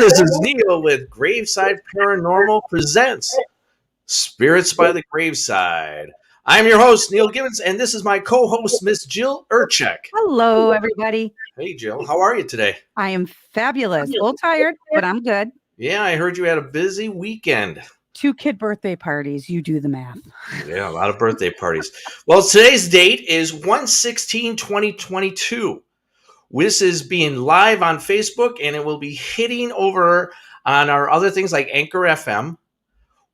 This is Neil with Graveside Paranormal Presents Spirits by the Graveside. I'm your host, Neil Gibbons, and this is my co-host, Miss Jill Urchek. Hello, everybody. Hey, Jill. How are you today? I am fabulous. A little tired, but I'm good. Yeah, I heard you had a busy weekend. 2 kid birthday parties. You do the math. Yeah, a lot of birthday parties. Well, today's date is 1/16/2022. This is being live on Facebook, and it will be hitting over on our other things like Anchor FM.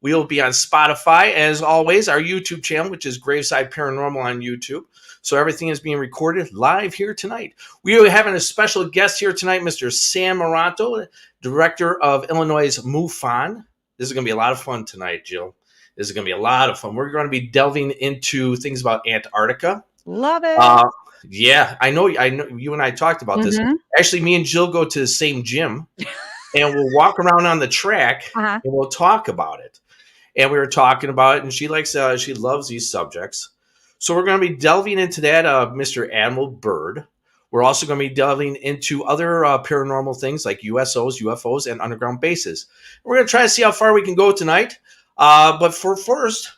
We'll be on Spotify, as always, our YouTube channel, which is Graveside Paranormal on YouTube. So everything is being recorded live here tonight. We are having a special guest here tonight, Mr. Sam Maranto, Director of Illinois MUFON. This is going to be a lot of fun tonight, Jill. This is going to be a lot of fun. We're going to be delving into things about Antarctica. Love it. Yeah, I know. You and I talked about this. Actually, me and Jill go to the same gym, and we'll walk around on the track, and we'll talk about it. And we were talking about it, and she loves these subjects. So we're going to be delving into that, Mr. Admiral Byrd. We're also going to be delving into other paranormal things like USOs, UFOs, and underground bases. We're going to try to see how far we can go tonight. But first,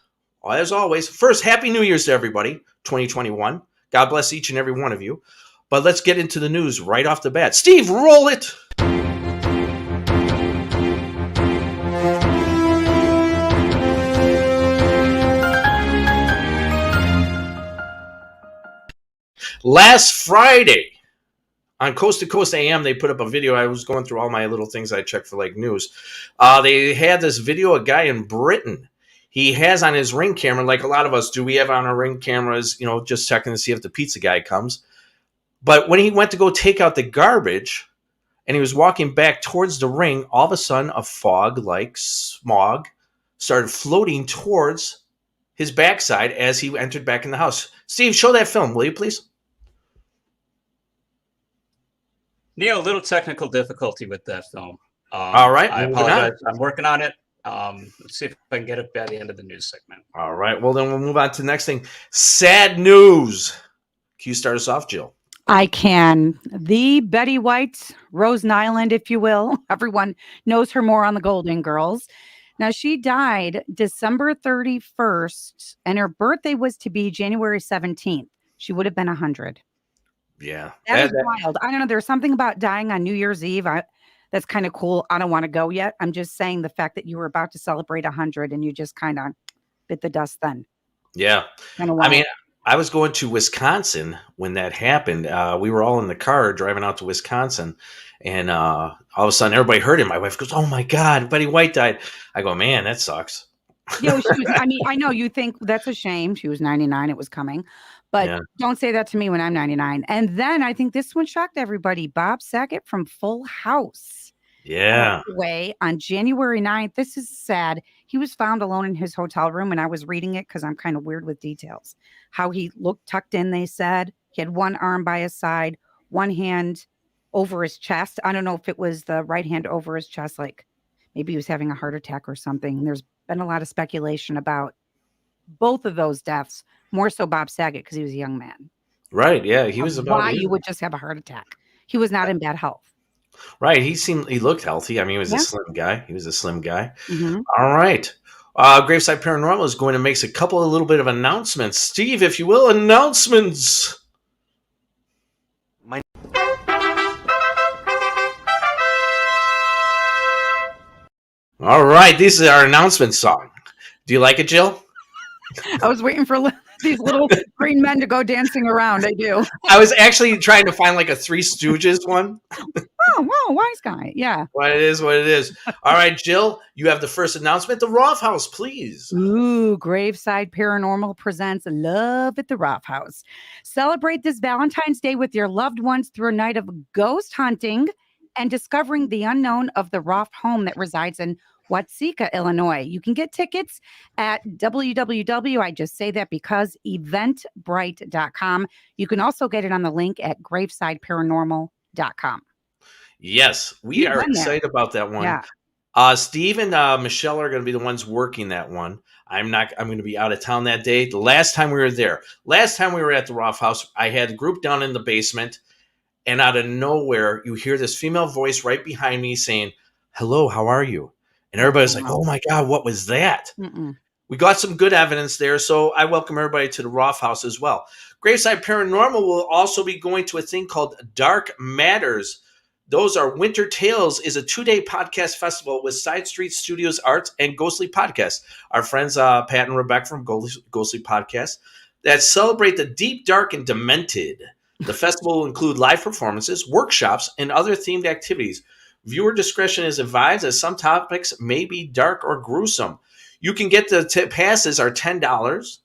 as always, Happy New Year's to everybody, 2021. God bless each and every one of you. But let's get into the news right off the bat. Steve, roll it! Last Friday, on Coast to Coast AM, they put up a video. I was going through all my little things I checked for like news. They had this video, a guy in Britain. He has on his Ring camera, like a lot of us do. We have on our Ring cameras, just checking to see if the pizza guy comes. But when he went to go take out the garbage and he was walking back towards the Ring, all of a sudden a fog like smog started floating towards his backside as he entered back in the house. Steve, show that film, will you please? Neil, a little technical difficulty with that film. All right. I apologize. I'm working on it. Let's see if I can get it by the end of the news segment. All right. Well, then we'll move on to the next thing. Sad news. Can you start us off, Jill? I can. The Betty White, Rosen Island, if you will. Everyone knows her more on the Golden Girls. Now, she died December 31st, and her birthday was to be January 17th. She would have been 100. Yeah. That is wild. I don't know. There's something about dying on New Year's Eve. That's kind of cool. I don't want to go yet. I'm just saying the fact that you were about to celebrate 100 and you just kind of bit the dust then. Yeah. I mean, I was going to Wisconsin when that happened. We were all in the car driving out to Wisconsin. And all of a sudden, everybody heard it. My wife goes, "Oh, my God, Betty White died." I go, "Man, that sucks." I know you think that's a shame. She was 99. It was coming. But Don't say that to me when I'm 99. And then I think this one shocked everybody. Bob Saget from Full House. Yeah. Away on January 9th. This is sad. He was found alone in his hotel room, and I was reading it because I'm kind of weird with details. How he looked tucked in, they said. He had one arm by his side, one hand over his chest. I don't know if it was the right hand over his chest, like maybe he was having a heart attack or something. There's been a lot of speculation about both of those deaths, more so Bob Saget because he was a young man. Right, yeah. He was about why you would just have a heart attack. He was not in bad health. Right. He looked healthy. I mean, he was a slim guy. Mm-hmm. All right. Graveside Paranormal is going to make a couple of little bit of announcements. Steve, if you will, announcements. All right. This is our announcement song. Do you like it, Jill? I was waiting for these little green men to go dancing around. I do. I was actually trying to find like a Three Stooges one. Oh, wise guy. Yeah. What it is. All right, Jill, you have the first announcement. The Roth House, please. Ooh, Graveside Paranormal presents Love at the Roth House. Celebrate this Valentine's Day with your loved ones through a night of ghost hunting and discovering the unknown of the Roth home that resides in Watseka, Illinois. You can get tickets at eventbrite.com. You can also get it on the link at gravesideparanormal.com. Yes, we are excited about that one. Yeah. Steve and Michelle are going to be the ones working that one. I'm going to be out of town that day. The last time we were there, at the Roth House, I had a group down in the basement, and out of nowhere, you hear this female voice right behind me saying, hello, how are you? And everybody's like, oh my God, what was that? We got some good evidence there, so I welcome everybody to the Roth House as well. Graveside Paranormal will also be going to a thing called Dark Matters. Those are Winter Tales is a 2-day podcast festival with Side Street Studios Arts and Ghostly Podcasts. Our friends Pat and Rebecca from Ghostly Podcasts that celebrate the deep, dark, and demented. The festival will include live performances, workshops, and other themed activities. Viewer discretion is advised as some topics may be dark or gruesome. You can get the passes are $10.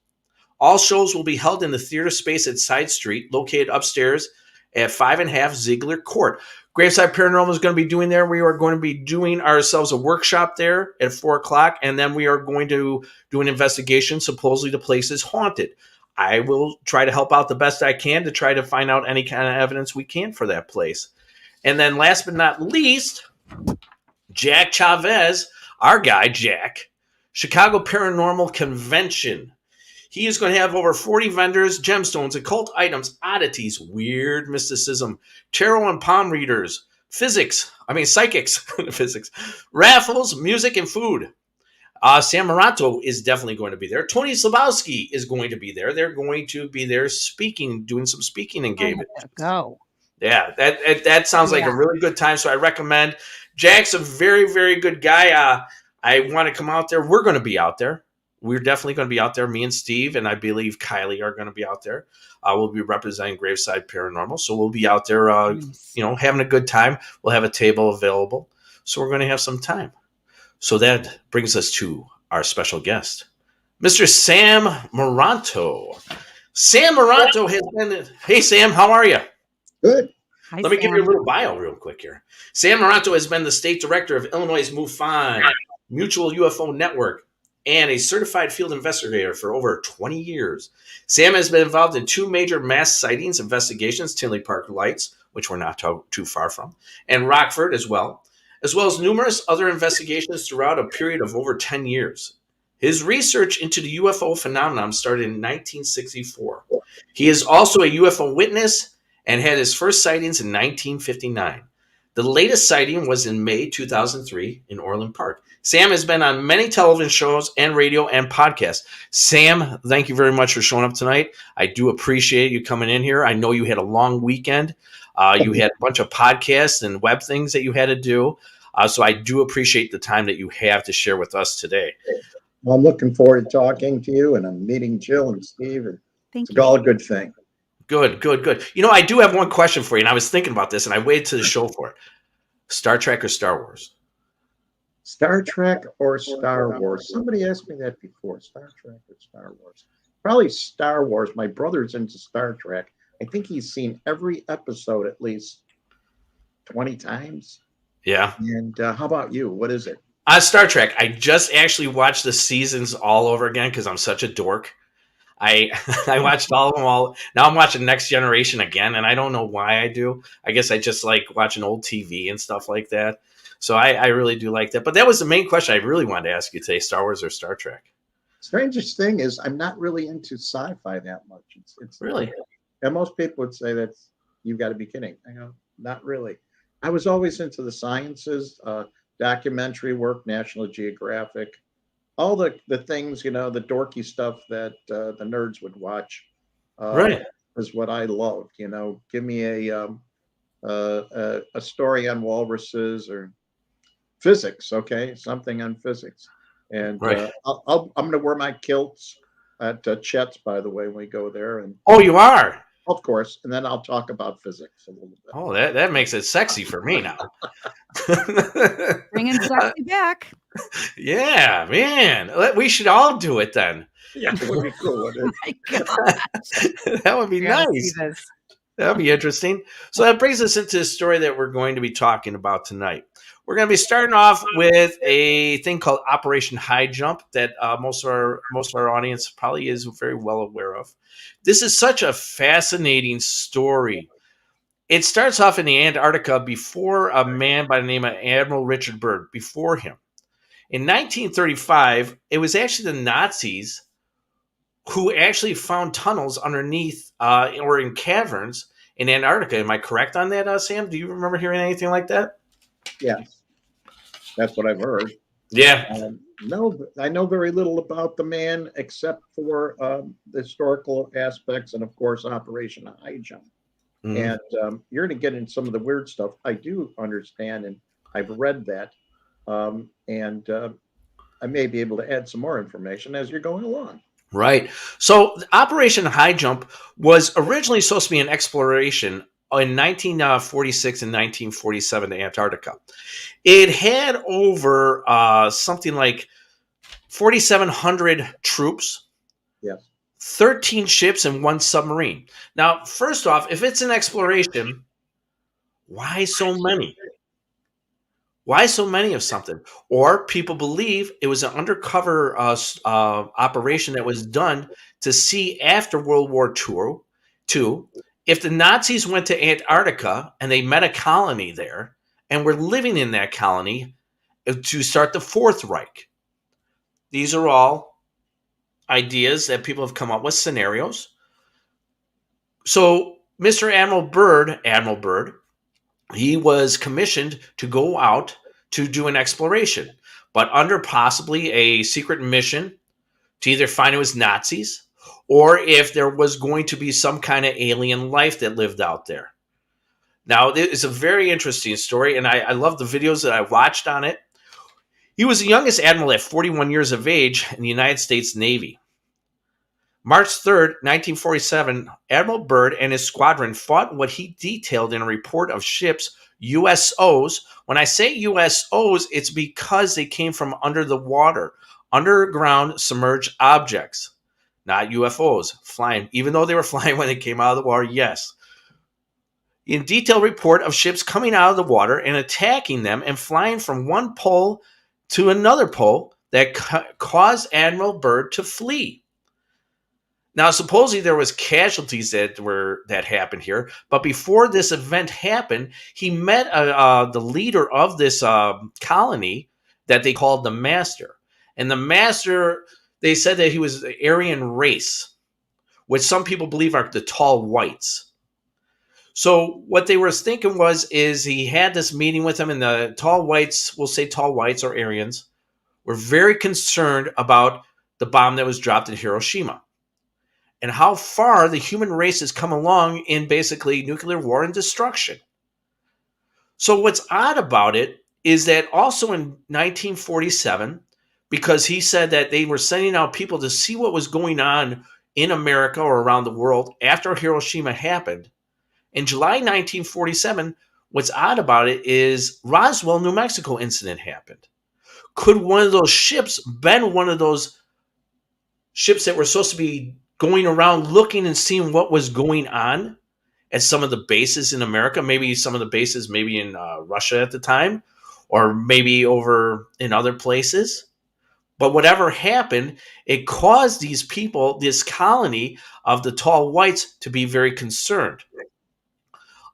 All shows will be held in the theater space at Side Street, located upstairs at 5.5 Ziegler Court. Graveside Paranormal is going to be doing there. We are going to be doing ourselves a workshop there at 4 o'clock, and then we are going to do an investigation. Supposedly the place is haunted. I will try to help out the best I can to try to find out any kind of evidence we can for that place. And then last but not least, Jack Chavez, our guy, Jack, Chicago Paranormal Convention. He is going to have over 40 vendors, gemstones, occult items, oddities, weird mysticism, tarot and palm readers, psychics, physics, raffles, music, and food. Sam Maranto is definitely going to be there. Tony Slabowski is going to be there. They're going to be there speaking, doing some speaking engagements. Go. Yeah, that sounds like a really good time. So I recommend. Jack's a very, very good guy. I want to come out there. We're going to be out there. We're definitely going to be out there. Me and Steve, and I believe Kylie are going to be out there. We'll be representing Graveside Paranormal. So we'll be out there, having a good time. We'll have a table available. So we're going to have some time. So that brings us to our special guest, Mr. Sam Maranto. Sam Maranto has been. Hey, Sam, how are you? Good. Hi, Let me Sam. give you a little bio real quick here. Sam Maranto has been the state director of Illinois MUFON, Mutual UFO Network, and a certified field investigator for over 20 years. Sam has been involved in 2 major mass sightings investigations, Tinley Park Lights, which we're not too far from, and Rockford as well as numerous other investigations throughout a period of over 10 years. His research into the UFO phenomenon started in 1964. He is also a UFO witness and had his first sightings in 1959. The latest sighting was in May 2003 in Orland Park. Sam has been on many television shows and radio and podcasts. Sam, thank you very much for showing up tonight. I do appreciate you coming in here. I know you had a long weekend. You had a bunch of podcasts and web things that you had to do. So I do appreciate the time that you have to share with us today. Well, I'm looking forward to talking to you, and I'm meeting Jill and Steve. And it's all a good thing. Good. I do have one question for you, and I was thinking about this, and I waited to the show for it. Star Trek or Star Wars? Star Trek or Star Wars? Somebody asked me that before. Star Trek or Star Wars? Probably Star Wars. My brother's into Star Trek. I think he's seen every episode at least 20 times. Yeah. And how about you? What is it? Star Trek. I just actually watched the seasons all over again because I'm such a dork. I watched all of them all. Now I'm watching Next Generation again, and I don't know why I do. I guess I just like watching old TV and stuff like that. So I really do like that. But that was the main question I really wanted to ask you today, Star Wars or Star Trek? Strangest thing is I'm not really into sci-fi that much. It's really? And most people would say that's, you've got to be kidding. I go, not really. I was always into the sciences, documentary work, National Geographic, all the things, the dorky stuff that the nerds would watch. Right. Was what I loved. Give me a story on walruses or physics. Okay, something on physics. And right. I'm going to wear my kilts at Chet's, by the way, when we go there. And oh, you are. Of course, and then I'll talk about physics a little bit. Oh, that makes it sexy for me now. Bringing sexy back. Yeah, man. We should all do it then. Yeah, it would be cool, wouldn't it? That would be nice. That would be interesting. So that brings us into the story that we're going to be talking about tonight. We're going to be starting off with a thing called Operation High Jump that most of our audience probably is very well aware of. This is such a fascinating story. It starts off in the Antarctica before a man by the name of Admiral Richard Byrd, before him. In 1935, it was actually the Nazis who actually found tunnels underneath or in caverns in Antarctica. Am I correct on that, Sam? Do you remember hearing anything like that? Yes. That's what I've heard. Yeah. No, I know very little about the man except for the historical aspects and, of course, Operation High Jump. And you're going to get into some of the weird stuff. I do understand, and I've read that. And I may be able to add some more information as you're going along. Right. So Operation High Jump was originally supposed to be an exploration in 1946 and 1947 to Antarctica. It had over something like 4,700 troops, Yes. 13 ships, and 1 submarine. Now, first off, if it's an exploration, why so many? Why so many of something? Or people believe it was an undercover operation that was done to see after World War II if the Nazis went to Antarctica and they met a colony there and were living in that colony to start the Fourth Reich. These are all ideas that people have come up with, scenarios. So Mr. Admiral Byrd, he was commissioned to go out to do an exploration, but under possibly a secret mission to either find it was Nazis or if there was going to be some kind of alien life that lived out there. Now, it's a very interesting story, and I love the videos that I watched on it. He was the youngest admiral at 41 years of age in the United States Navy. March 3rd, 1947, Admiral Byrd and his squadron fought what he detailed in a report of ships, USOs. When I say USOs, it's because they came from under the water, underground submerged objects, not UFOs, flying, even though they were flying when they came out of the water, yes. In detailed report of ships coming out of the water and attacking them and flying from one pole to another pole that caused Admiral Byrd to flee. Now, supposedly there was casualties that happened here, but before this event happened, he met the leader of this colony that they called the Master. And the Master, they said that he was the Aryan race, which some people believe are the tall whites. So what they were thinking is he had this meeting with them, and the tall whites, we'll say tall whites or Aryans, were very concerned about the bomb that was dropped in Hiroshima and how far the human race has come along in basically nuclear war and destruction. So what's odd about it is that also in 1947, because he said that they were sending out people to see what was going on in America or around the world after Hiroshima happened, in July 1947, what's odd about it is Roswell, New Mexico incident happened. Could one of those ships been one of those ships that were supposed to be going around looking and seeing what was going on at some of the bases in America, maybe some of the bases maybe in Russia at the time, or maybe over in other places? But whatever happened, it caused these people, this colony of the tall whites, to be very concerned.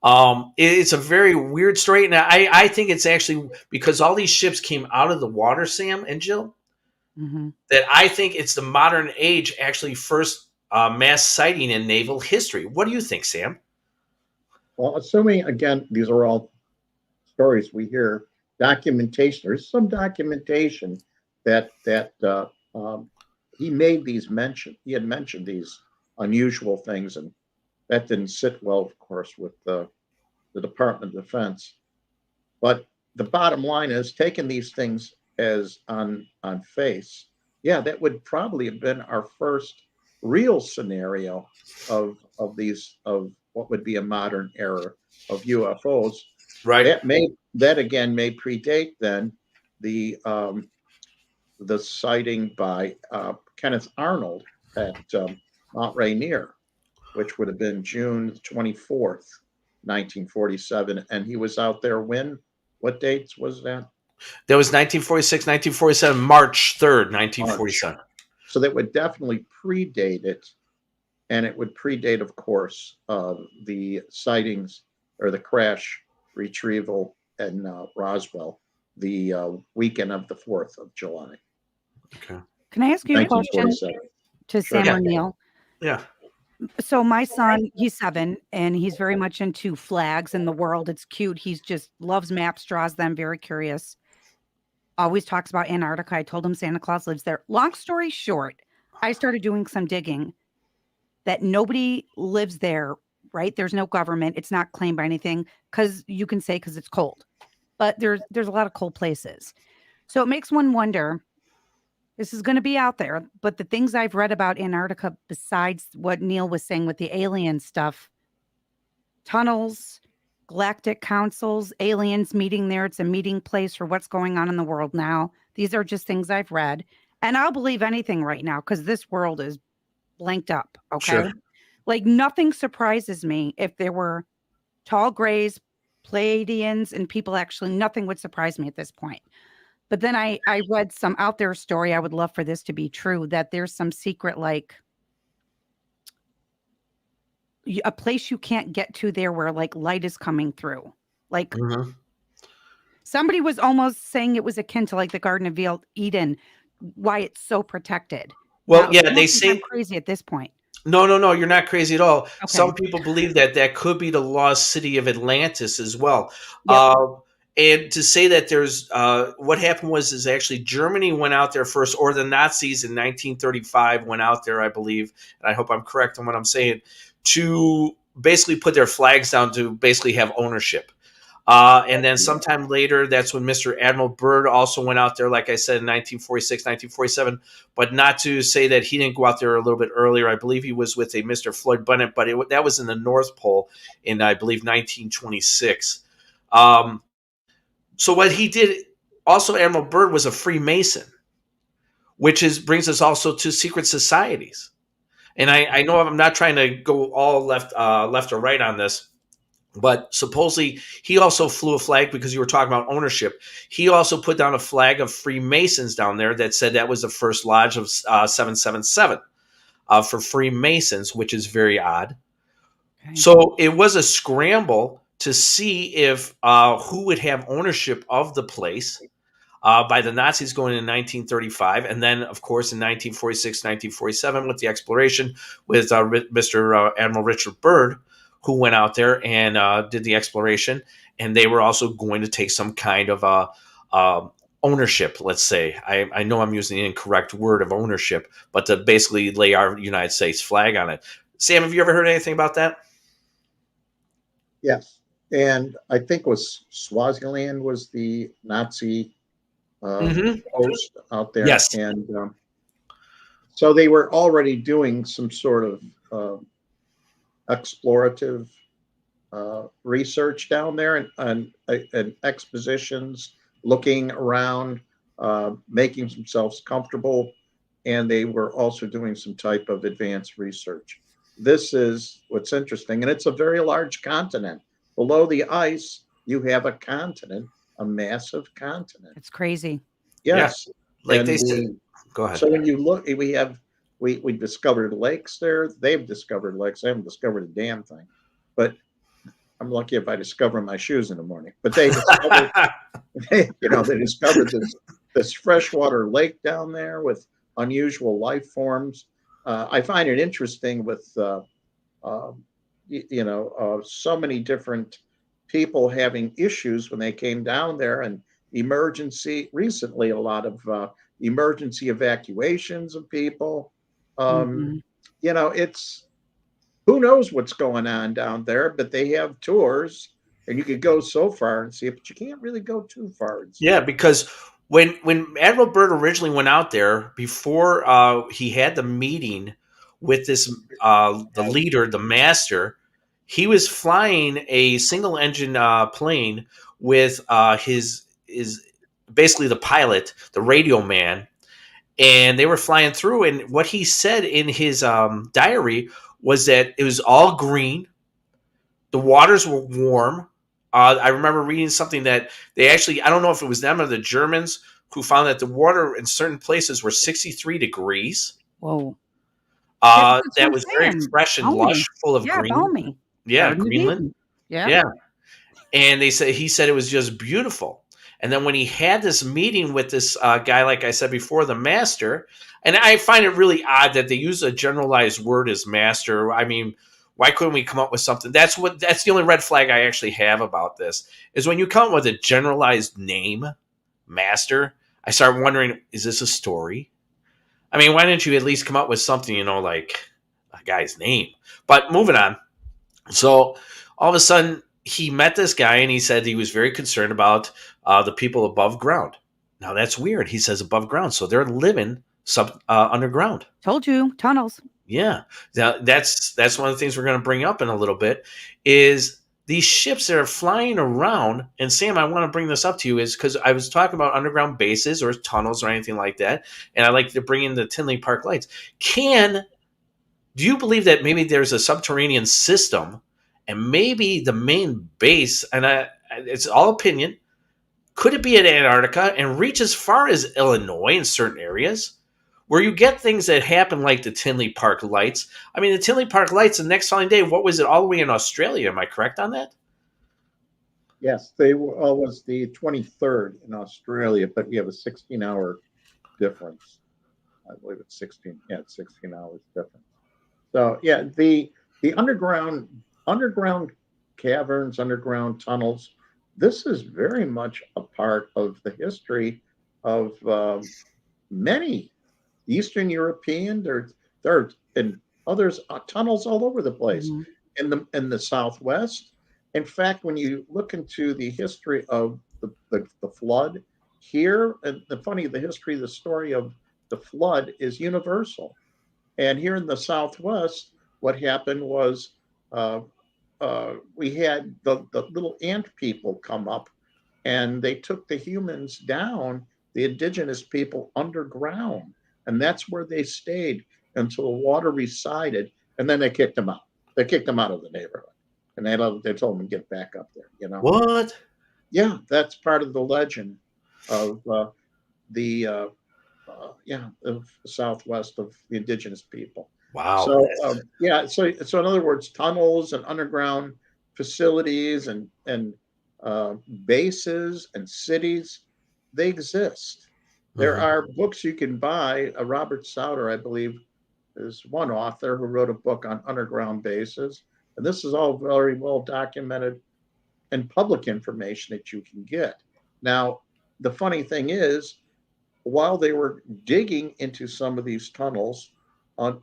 It's a very weird story, and I think it's actually because all these ships came out of the water, Sam and Jill, that I think it's the modern age actually first mass sighting in naval history. What do you think, Sam? Well, assuming, again, these are all stories we hear, documentation, there's some documentation that he had mentioned these unusual things, and that didn't sit well, of course, with the Department of Defense. But the bottom line is, taking these things as on face, yeah, that would probably have been our first real scenario of what would be a modern era of UFOs. Right. That again may predate then the sighting by Kenneth Arnold at Mount Rainier, which would have been June 24th, 1947. And he was out there when? What dates was that? That was 1946, 1947, March 3rd, 1947. March. So that would definitely predate it. And it would predate, of course, the sightings or the crash retrieval in Roswell, the weekend of the 4th of July. Okay. Can I ask you a question to Sam or Neil? Yeah. So my son, he's 7, and he's very much into flags in the world. It's cute. He's just loves maps, draws them, very curious. always talks about Antarctica. I told him Santa Claus lives there. Long story short, I started doing some digging that nobody lives there, right? There's no government. It's not claimed by anything because you can say because it's cold. But there's a lot of cold places. So it makes one wonder, this is going to be out there, but the things I've read about Antarctica, besides what Neil was saying with the alien stuff, tunnels, galactic councils, aliens meeting there. It's a meeting place for what's going on in the world now. These are just things I've read. And I'll believe anything right now because this world is blanked up. Okay. Sure. Like nothing surprises me if there were tall grays, Pleiadians, and people actually, nothing would surprise me at this point. But then I read some out there story. I would love for this to be true, that there's some secret, like a place you can't get to there where like light is coming through. Like somebody was almost saying it was akin to like the Garden of Eden, why it's so protected. Well, now, yeah, they say I'm crazy at this point. No, you're not crazy at all. Okay. Some people believe that could be the lost city of Atlantis as well. Yep. And to say that there's what happened is actually Germany went out there first, or the Nazis in 1935 went out there, I believe, and I hope I'm correct on what I'm saying, to basically put their flags down to basically have ownership. And then sometime later, that's when Mr. Admiral Byrd also went out there, like I said, in 1946, 1947, but not to say that he didn't go out there a little bit earlier. I believe he was with a Mr. Floyd Bennett, but that was in the North Pole in, I believe, 1926. So what he did, also Admiral Byrd was a Freemason, which brings us also to secret societies. And I know I'm not trying to go all left or right on this, but supposedly he also flew a flag because you were talking about ownership. He also put down a flag of Freemasons down there that said that was the first lodge of 777 for Freemasons, which is very odd. Okay. So it was a scramble to see if who would have ownership of the place by the Nazis going in 1935. And then, of course, in 1946, 1947 with the exploration with Mr. Admiral Richard Byrd, who went out there and did the exploration, and they were also going to take some kind of ownership, let's say. I know I'm using the incorrect word of ownership, but to basically lay our United States flag on it. Sam, have you ever heard anything about that? Yes, and I think it was Swaziland was the Nazi post out there. Yes. And so they were already doing some sort of explorative research down there and expositions, looking around, making themselves comfortable, and they were also doing some type of advanced research. This is what's interesting, and it's a very large continent. Below the ice, you have a continent, a massive continent. It's crazy. Yes. Yeah. Like they said. Go ahead. So when you look, we discovered lakes there. They've discovered lakes. I haven't discovered a damn thing, but I'm lucky if I discover my shoes in the morning. But they discovered, they discovered this freshwater lake down there with unusual life forms. I find it interesting with so many different people having issues when they came down there, and recently a lot of emergency evacuations of people. It's who knows what's going on down there, but they have tours and you could go so far and see it, but you can't really go too far. Yeah, because when Admiral Byrd originally went out there, before he had the meeting with this the leader, the master, he was flying a single engine plane with his basically the pilot, the radio man. And they were flying through, and what he said in his diary was that it was all green. The waters were warm. I remember reading something that they actually, I don't know if it was them or the Germans, who found that the water in certain places were 63 degrees. Whoa. That was very fresh and lush, full of green. Balmy. Yeah, Greenland. Yeah. And he said it was just beautiful. And then when he had this meeting with this guy, like I said before, the master, and I find it really odd that they use a generalized word as master. I mean, why couldn't we come up with something? That's the only red flag I actually have about this, is when you come up with a generalized name, master. I started wondering, is this a story? I mean, why didn't you at least come up with something, like a guy's name? But moving on. So all of a sudden, he met this guy, and he said he was very concerned about the people above ground. Now, that's weird. He says above ground. So they're living underground. Told you, tunnels. Yeah. Now, that's one of the things we're going to bring up in a little bit is these ships that are flying around. And Sam, I want to bring this up to you is because I was talking about underground bases or tunnels or anything like that. And I like to bring in the Tinley Park lights. Do you believe that maybe there's a subterranean system and maybe the main base, and it's all opinion, could it be in Antarctica and reach as far as Illinois in certain areas where you get things that happen like the Tinley Park lights? I mean, the Tinley Park lights the next following day, what was it, all the way in Australia? Am I correct on that? Yes, they was the 23rd in Australia, but we have a 16-hour difference. I believe it's 16. Yeah, it's 16 hours difference. So yeah, the underground caverns, underground tunnels. This is very much a part of the history of many Eastern European. There are and others tunnels all over the place in the Southwest. In fact, when you look into the history of the flood here, and the story of the flood is universal. And here in the Southwest, what happened was we had the little ant people come up, and they took the humans down, the indigenous people, underground. And that's where they stayed until the water receded. And then they kicked them out. They kicked them out of the neighborhood. And they told them to get back up there, What? Yeah, that's part of the legend of the Southwest of the indigenous people. Wow. So in other words, tunnels and underground facilities and bases and cities, they exist. There are books you can buy. Robert Souter, I believe, is one author who wrote a book on underground bases. And this is all very well documented and public information that you can get. Now, the funny thing is, while they were digging into some of these tunnels,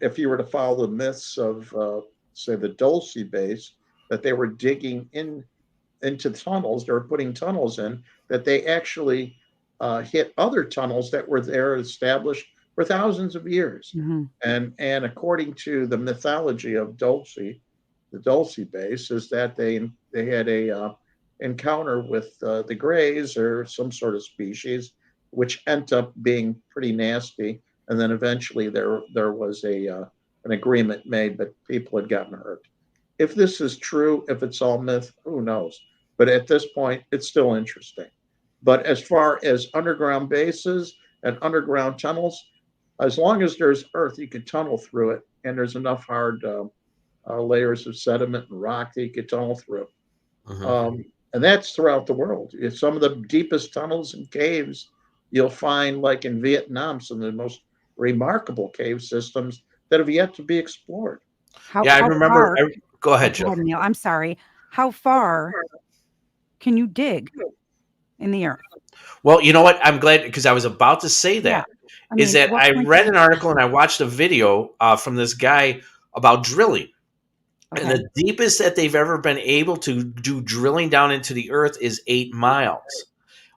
if you were to follow the myths of, say, the Dulce base, that they were digging into tunnels, they were putting tunnels in, that they actually hit other tunnels that were there established for thousands of years. And according to the mythology of Dulce, the Dulce base is that they had a encounter with the Greys or some sort of species, which ended up being pretty nasty. And then eventually there was an agreement made, but people had gotten hurt. If this is true, if it's all myth, who knows? But at this point, it's still interesting. But as far as underground bases and underground tunnels, as long as there's earth, you can tunnel through it, and there's enough hard layers of sediment and rock that you can tunnel through. And that's throughout the world. Some of the deepest tunnels and caves you'll find, like in Vietnam, some of the most remarkable cave systems that have yet to be explored. I remember. Go ahead, Joe. Neil. I'm sorry. How far can you dig in the earth? Well, you know what? I'm glad, because I was about to say that. Yeah. I read an article and I watched a video from this guy about drilling. Okay. And the deepest that they've ever been able to do drilling down into the earth is 8 miles.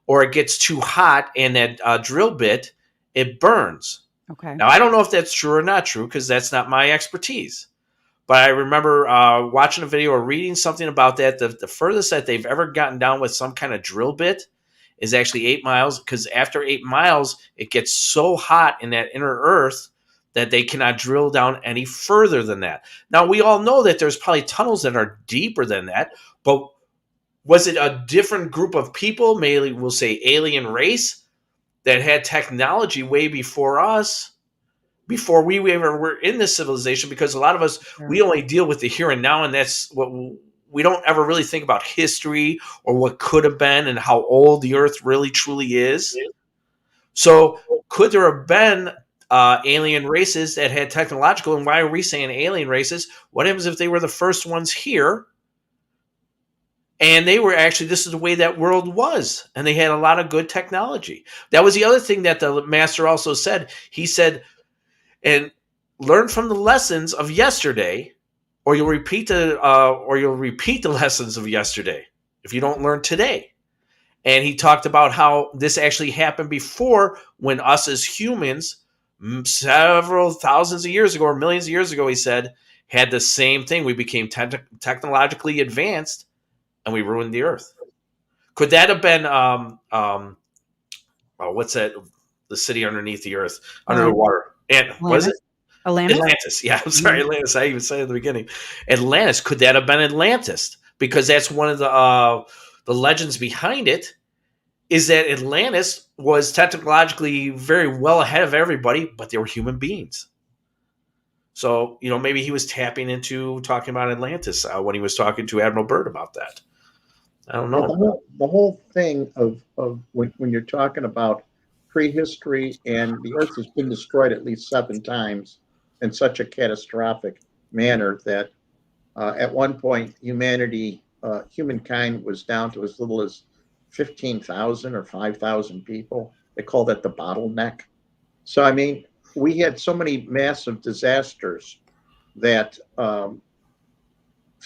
Or it gets too hot and that drill bit, it burns. Okay. Now, I don't know if that's true or not true, because that's not my expertise. But I remember watching a video or reading something about that. The furthest that they've ever gotten down with some kind of drill bit is actually 8 miles, because after 8 miles, it gets so hot in that inner earth that they cannot drill down any further than that. Now, we all know that there's probably tunnels that are deeper than that, but was it a different group of people, maybe we'll say alien race, that had technology way before us, before we ever were in this civilization? Because a lot of us, we only deal with the here and now, and that's what we don't ever really think about history or what could have been and how old the earth really truly is. So could there have been alien races that had technological, and why are we saying alien races? What happens if they were the first ones here And they were actually, this is the way that world was. And they had a lot of good technology. That was the other thing that the master also said. He said, and learn from the lessons of yesterday, or you'll repeat the lessons of yesterday if you don't learn today. And he talked about how this actually happened before, when us as humans, several thousands of years ago or millions of years ago, he said, had the same thing. We became technologically advanced, and we ruined the earth. Could that have been what's that? The city underneath the earth, under the water, and was it Atlantis? Yeah, I'm sorry, Atlantis. I even said at the beginning, Atlantis. Could that have been Atlantis? Because that's one of the legends behind it. Is that Atlantis was technologically very well ahead of everybody, but they were human beings. So, maybe he was tapping into talking about Atlantis when he was talking to Admiral Byrd about that. I don't know. Well, the whole thing of when you're talking about prehistory, and the Earth has been destroyed at least 7 times in such a catastrophic manner that at one point humankind was down to as little as 15,000 or 5,000 people. They call that the bottleneck. So, I mean, we had so many massive disasters that to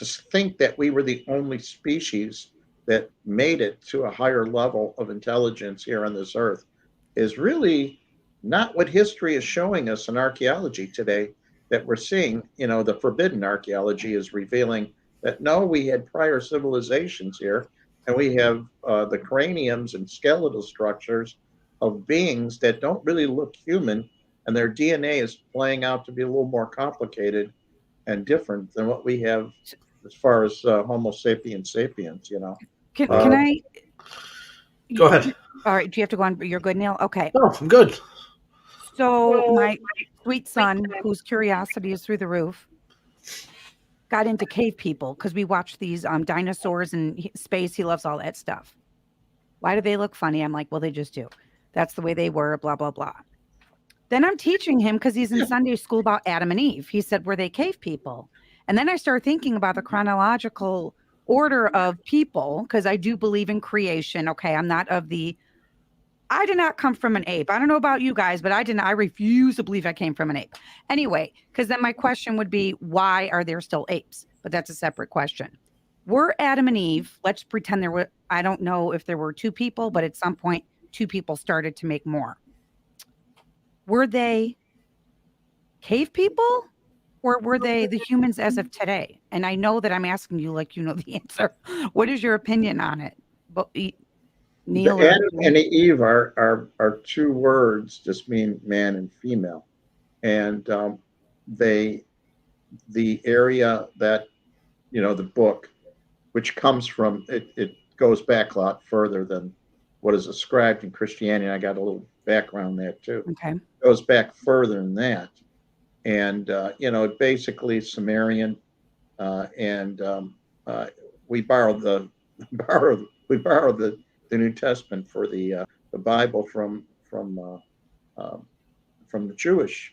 think that we were the only species that made it to a higher level of intelligence here on this earth is really not what history is showing us in archaeology today that we're seeing. The forbidden archaeology is revealing that no, we had prior civilizations here, and we have the craniums and skeletal structures of beings that don't really look human, and their DNA is playing out to be a little more complicated and different than what we have as far as Homo sapiens sapiens, Can I? Go ahead. All right. Do you have to go on? You're good, Neil? Okay. No, I'm good. So my sweet son, whose curiosity is through the roof, got into cave people because we watched these dinosaurs and space. He loves all that stuff. Why do they look funny? I'm like, well, they just do. That's the way they were, blah, blah, blah. Then I'm teaching him, because he's in Sunday school, about Adam and Eve. He said, were they cave people? And then I started thinking about the chronological order of people, because I do believe in creation. Okay, I did not come from an ape. I don't know about you guys, but I refuse to believe I came from an ape. Anyway, because then my question would be, why are there still apes? But that's a separate question. Were Adam and Eve, let's pretend I don't know if there were 2 people, but at some point, 2 people started to make more. Were they cave people, or were they the humans as of today? And I know that I'm asking you like you know the answer. What is your opinion on it? But Neil, Adam and Eve are 2 words, just mean man and female, and the area that the book, which comes from it goes back a lot further than what is ascribed in Christianity. I got a little background there too. Okay, it goes back further than that, and basically Sumerian, and we borrowed the New Testament for the Bible from the Jewish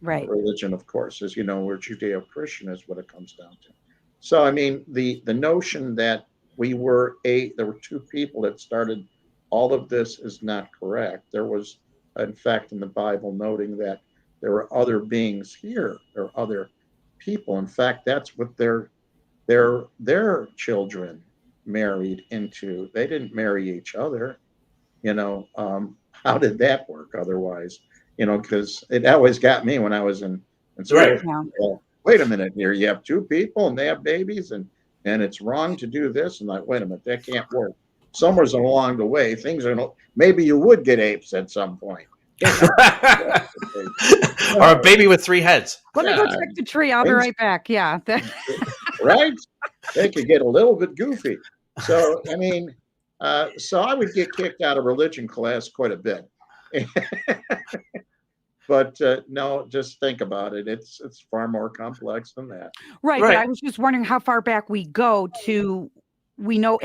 right, religion, of course. As you know, we're Judeo-Christian is what it comes down to. So, I mean, the notion that there were 2 people that started all of this is not correct. There was, in fact, in the Bible, noting that there were other beings here. There were other people. In fact, that's what their children married into. They didn't marry each other. How did that work otherwise? Because it always got me when I was in school. Right. Well, wait a minute here. You have 2 people and they have babies, and it's wrong to do this. And like, wait a minute, that can't work. Somewhere along the way, maybe you would get apes at some point. Or a baby with 3 heads. Let me go check the tree. I'll be right back. Yeah. Right? They could get a little bit goofy. So, I mean, so I would get kicked out of religion class quite a bit. But no, just think about it. It's far more complex than that. Right. But I was just wondering how far back we go to. We know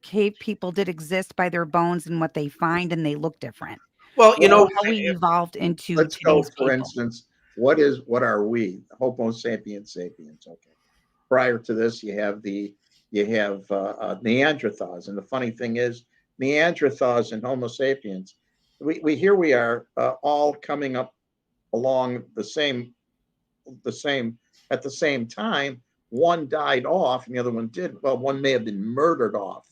cave people did exist by their bones and what they find, and they look different. Well, how we evolved into. Let's go, for instance, what are we? Homo sapiens sapiens. Okay. Prior to this, you have the You have Neanderthals, and the funny thing is, Neanderthals and Homo sapiens, here we are all coming up along the same at the same time. One died off, and the other one did. Well, one may have been murdered off.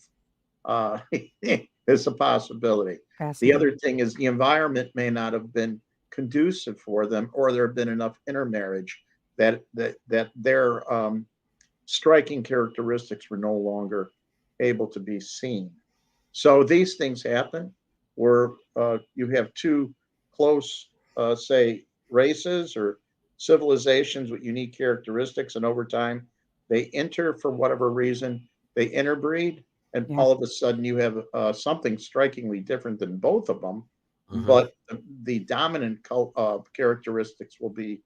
It's a possibility. The other thing is the environment may not have been conducive for them, or there have been enough intermarriage that their striking characteristics were no longer able to be seen. So these things happen where you have two close, say, races or civilizations with unique characteristics, and over time they enter for whatever reason, they interbreed, and all of a sudden you have something strikingly different than both of them. But the dominant characteristics will be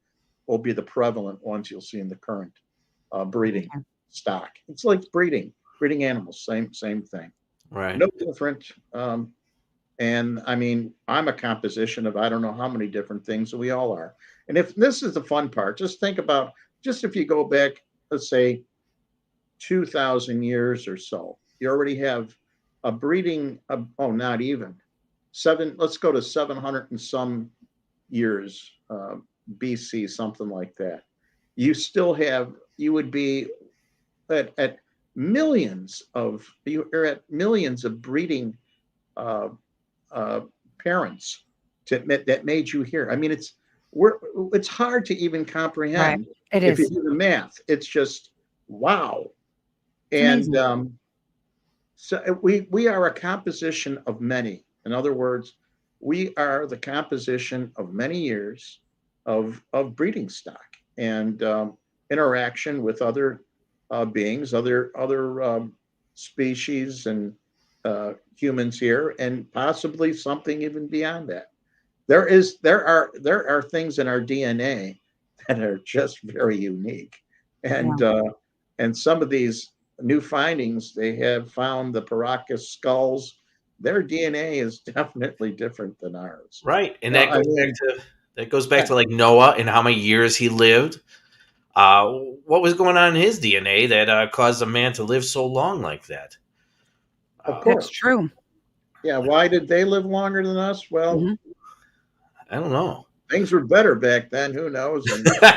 the prevalent ones you'll see in the current breeding stock. It's like breeding animals, same thing, right? No different. And I mean, I'm a composition of I don't know how many different things, and we all are. And if this is the fun part, just think about, just if you go back, let's say 2,000 years or so, you already have a breeding of, not even let's go to 700 and some years BC, something like that. You still have, you would be at millions of breeding parents that made you here. I mean, it's hard to even comprehend. Right. It if is. you do the math. It's just wow. It's and so we are a composition of many. In other words, we are the composition of many years of breeding stock and interaction with other beings, other species and humans here, and possibly something even beyond that. There are things in our DNA that are just very unique, and some of these new findings, they have found the Paracas skulls. Their DNA is definitely different than ours, right? And that goes back to like Noah and how many years he lived. What was going on in his DNA that caused a man to live so long like that? Of course, that's true. Yeah, why did they live longer than us? Well, I don't know. Things were better back then. Who knows?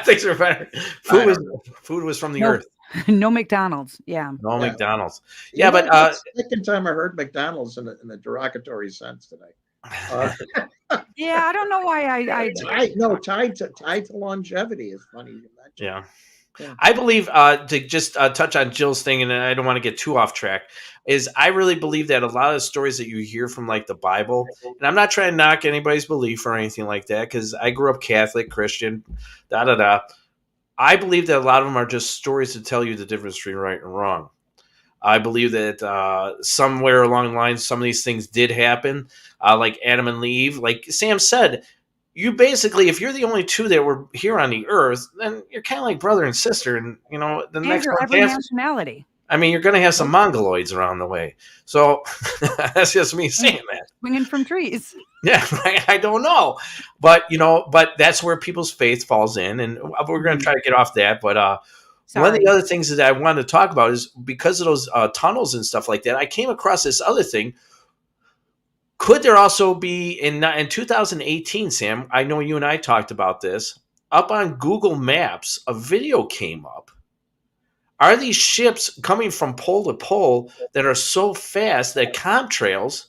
Things were better. Food was from the earth. No McDonald's. Yeah. No McDonald's. Yeah, but second time I heard McDonald's in a derogatory sense today. Yeah, I don't know why I tied to longevity is funny you mentioned. Yeah. I believe to just touch on Jill's thing, and I don't want to get too off track, is I really believe that a lot of the stories that you hear from like the Bible, and I'm not trying to knock anybody's belief or anything like that, because I grew up Catholic, Christian, I believe that a lot of them are just stories to tell you the difference between right and wrong. I believe that somewhere along the line, some of these things did happen, like Adam and Eve. Like Sam said, you basically, if you're the only two that were here on the earth, then you're kind of like brother and sister. And, the next one, every nationality. I mean, you're going to have some Mongoloids around the way. So that's just me saying that. Swinging from trees. Yeah, I don't know. But, but that's where people's faith falls in. And we're going to try to get off that. But one of the other things that I wanted to talk about is because of those tunnels and stuff like that, I came across this other thing. Could there also be, in 2018, Sam, I know you and I talked about this, up on Google Maps, a video came up. Are these ships coming from pole to pole that are so fast that contrails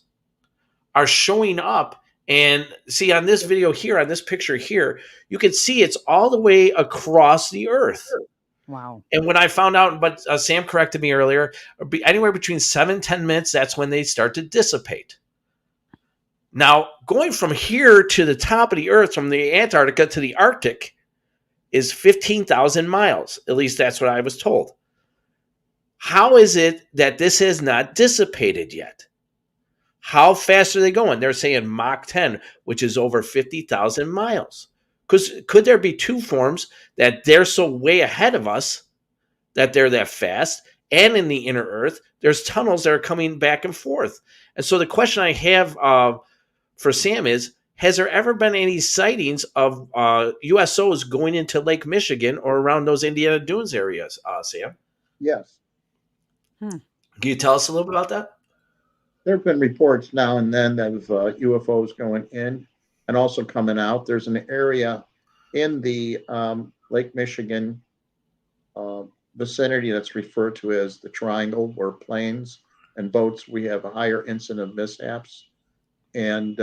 are showing up? And see, on this video here, on this picture here, you can see it's all the way across the earth. Wow. And when I found out, but Sam corrected me earlier, anywhere between 7-10 minutes, that's when they start to dissipate. Now, going from here to the top of the earth, from the Antarctica to the Arctic, is 15,000 miles. At least that's what I was told. How is it that this has not dissipated yet? How fast are they going? They're saying Mach 10, which is over 50,000 miles. Because could there be two forms that they're so way ahead of us that they're that fast? And in the inner earth, there's tunnels that are coming back and forth. And so the question I have for Sam is, has there ever been any sightings of USOs going into Lake Michigan or around those Indiana Dunes areas, Sam? Yes. Can you tell us a little bit about that? There have been reports now and then of UFOs going in and also coming out. There's an area in the Lake Michigan vicinity that's referred to as the Triangle, where planes and boats, we have a higher incident of mishaps. And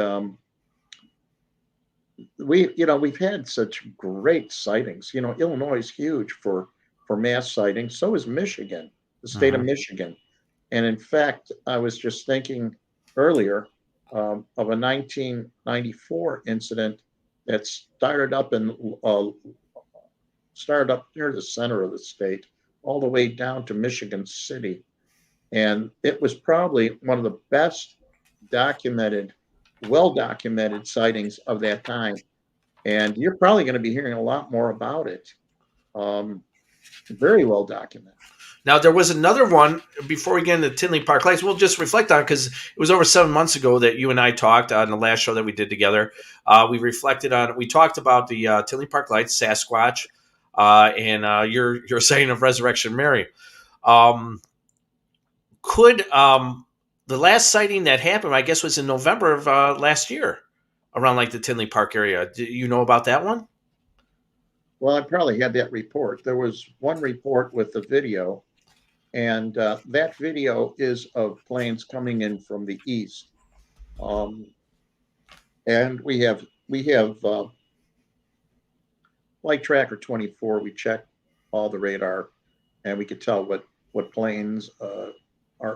we've had such great sightings. Illinois is huge for mass sightings. So is Michigan, the state of Michigan. And in fact, I was just thinking earlier of a 1994 incident that started up near the center of the state, all the way down to Michigan City. And it was probably one of the best well-documented sightings of that time. And you're probably going to be hearing a lot more about it. Very well documented. Now, there was another one before we get into Tinley Park Lights. We'll just reflect on it because it was over 7 months ago that you and I talked on the last show that we did together. We talked about the Tinley Park Lights, Sasquatch, and your saying of Resurrection Mary. Could the last sighting that happened, I guess, was in November of last year, around like the Tinley Park area. Do you know about that one? Well, I probably had that report. There was one report with the video, and that video is of planes coming in from the east. And we have Flight Tracker 24. We checked all the radar, and we could tell what planes are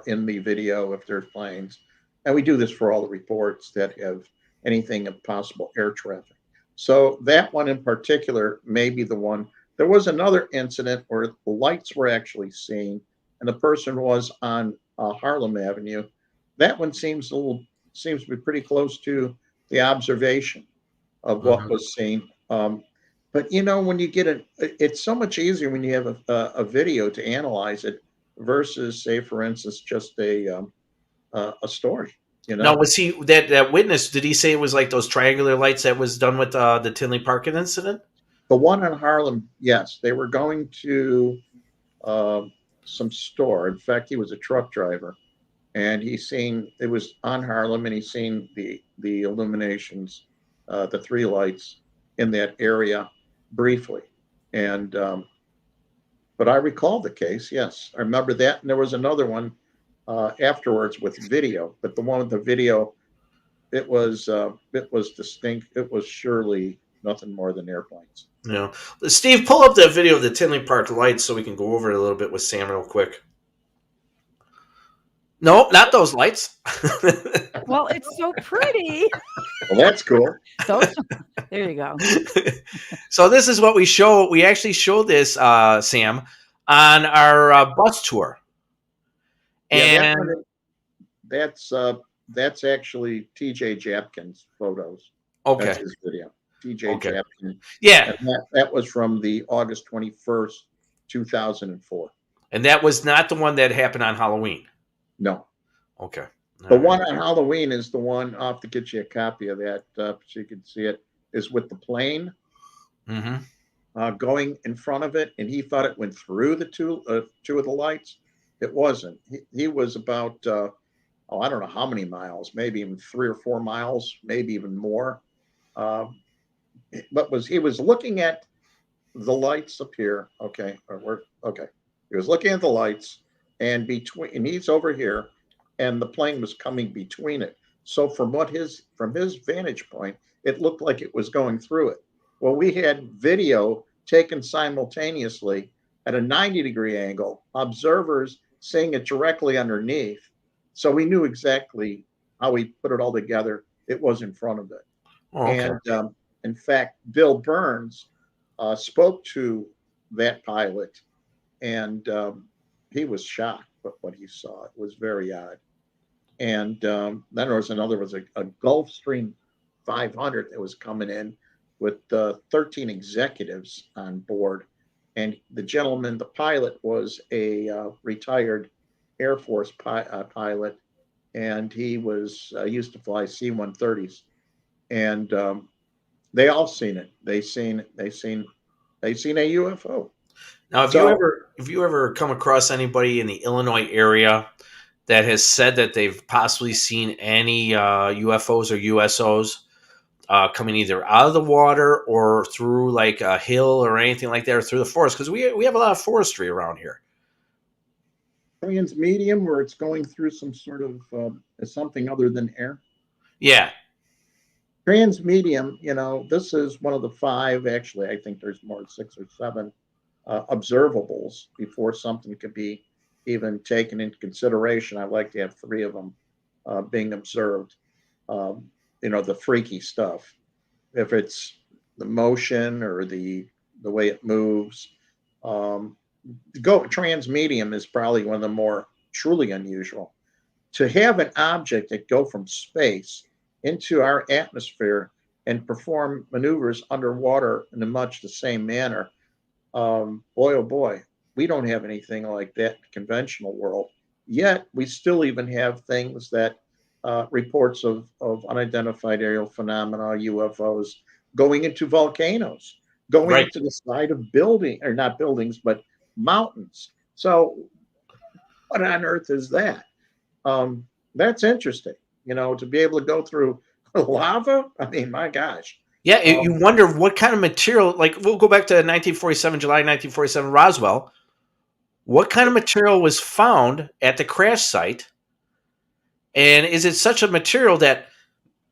in the video, if there's planes. And we do this for all the reports that have anything of possible air traffic. So that one in particular may be the one. There was another incident where the lights were actually seen, and the person was on Harlem Avenue. That one seems to be pretty close to the observation of what was seen. But when you get it's so much easier when you have a video to analyze it versus, say, for instance, just a story. Now, was he that witness? Did he say it was like those triangular lights that was done with the Tinley Park incident? The one in Harlem, yes, they were going to some store. In fact, he was a truck driver, and it was on Harlem, and he seen the illuminations, the three lights in that area briefly. And but I recall the case. Yes, I remember that. And there was another one afterwards with video, but the one with the video, it was distinct. It was surely nothing more than airplanes. Yeah. Steve, pull up that video of the Tinley Park lights so we can go over it a little bit with Sam real quick. No, not those lights. Well, it's so pretty. Well, that's cool. There you go. So this is what we show. We actually show this, Sam, on our bus tour. And that's actually TJ Japkin's photos. Okay. That's his video. TJ Japkin. Yeah. And that was from the August 21st, 2004. And that was not the one that happened on Halloween. No. Okay. The one on Halloween is the one. I'll have to get you a copy of that so you can see it. Is with the plane going in front of it, and he thought it went through the two of the lights. It wasn't. He was about I don't know how many miles, maybe even 3 or 4 miles, maybe even more. But he was looking at the lights up here. Okay, he was looking at the lights, and he's over here, and the plane was coming between it. So from his vantage point, it looked like it was going through it. Well, we had video taken simultaneously at a 90-degree angle, observers seeing it directly underneath. So we knew exactly how we put it all together. It was in front of it. Okay. And in fact, Bill Burns spoke to that pilot, and he was shocked at what he saw. It was very odd. And then there was a Gulfstream 500 that was coming in with 13 executives on board. And the gentleman, the pilot, was a retired Air Force pilot, and he was used to fly C-130s. And they all seen it. They seen a UFO. Now, if you ever come across anybody in the Illinois area that has said that they've possibly seen any UFOs or USOs coming either out of the water or through like a hill or anything like that, or through the forest, because we have a lot of forestry around here. Transmedium, where it's going through some sort of something other than air. Yeah. Transmedium, this is one of the 5, actually, I think there's more, 6 or 7 observables before something could be even taken into consideration. I like to have 3 of them being observed. The freaky stuff. If it's the motion or the way it moves. Transmedium is probably one of the more truly unusual. To have an object that go from space into our atmosphere and perform maneuvers underwater in a much the same manner, boy, oh boy, we don't have anything like that in the conventional world. Yet we still even have things that reports of unidentified aerial phenomena, UFOs, going into volcanoes, going into the side of not buildings, but mountains. So what on earth is that? That's interesting, to be able to go through lava. I mean, my gosh. Yeah, you wonder what kind of material, like we'll go back to July 1947, Roswell. What kind of material was found at the crash site? And is it such a material that,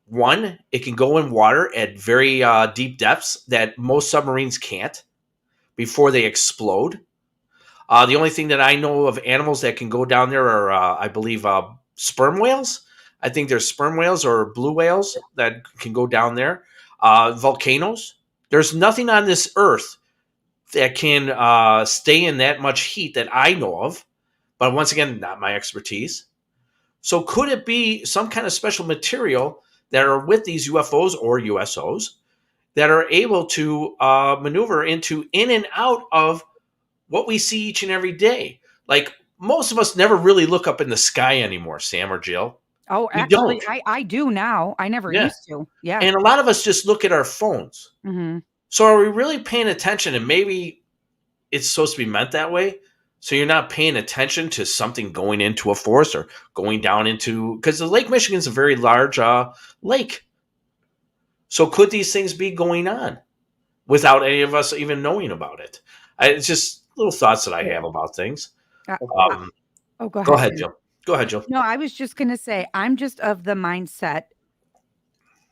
one, it can go in water at very deep depths that most submarines can't before they explode? The only thing that I know of animals that can go down there are, I believe, sperm whales. I think there's sperm whales or blue whales that can go down there. Volcanoes. There's nothing on this earth that can stay in that much heat that I know of. But once again, not my expertise. So could it be some kind of special material that are with these UFOs or USOs that are able to maneuver in and out of what we see each and every day? Like, most of us never really look up in the sky anymore, Sam or Jill. Oh, actually, I do now. I never used to. Yeah. And a lot of us just look at our phones. Mm-hmm. So are we really paying attention? And maybe it's supposed to be meant that way. So you're not paying attention to something going into a forest or going down into, because the Lake Michigan is a very large lake. So could these things be going on without any of us even knowing about it? It's just little thoughts that I have about things. Go ahead. Go ahead, Jill. Go ahead, Jill. No, I was just going to say, I'm just of the mindset,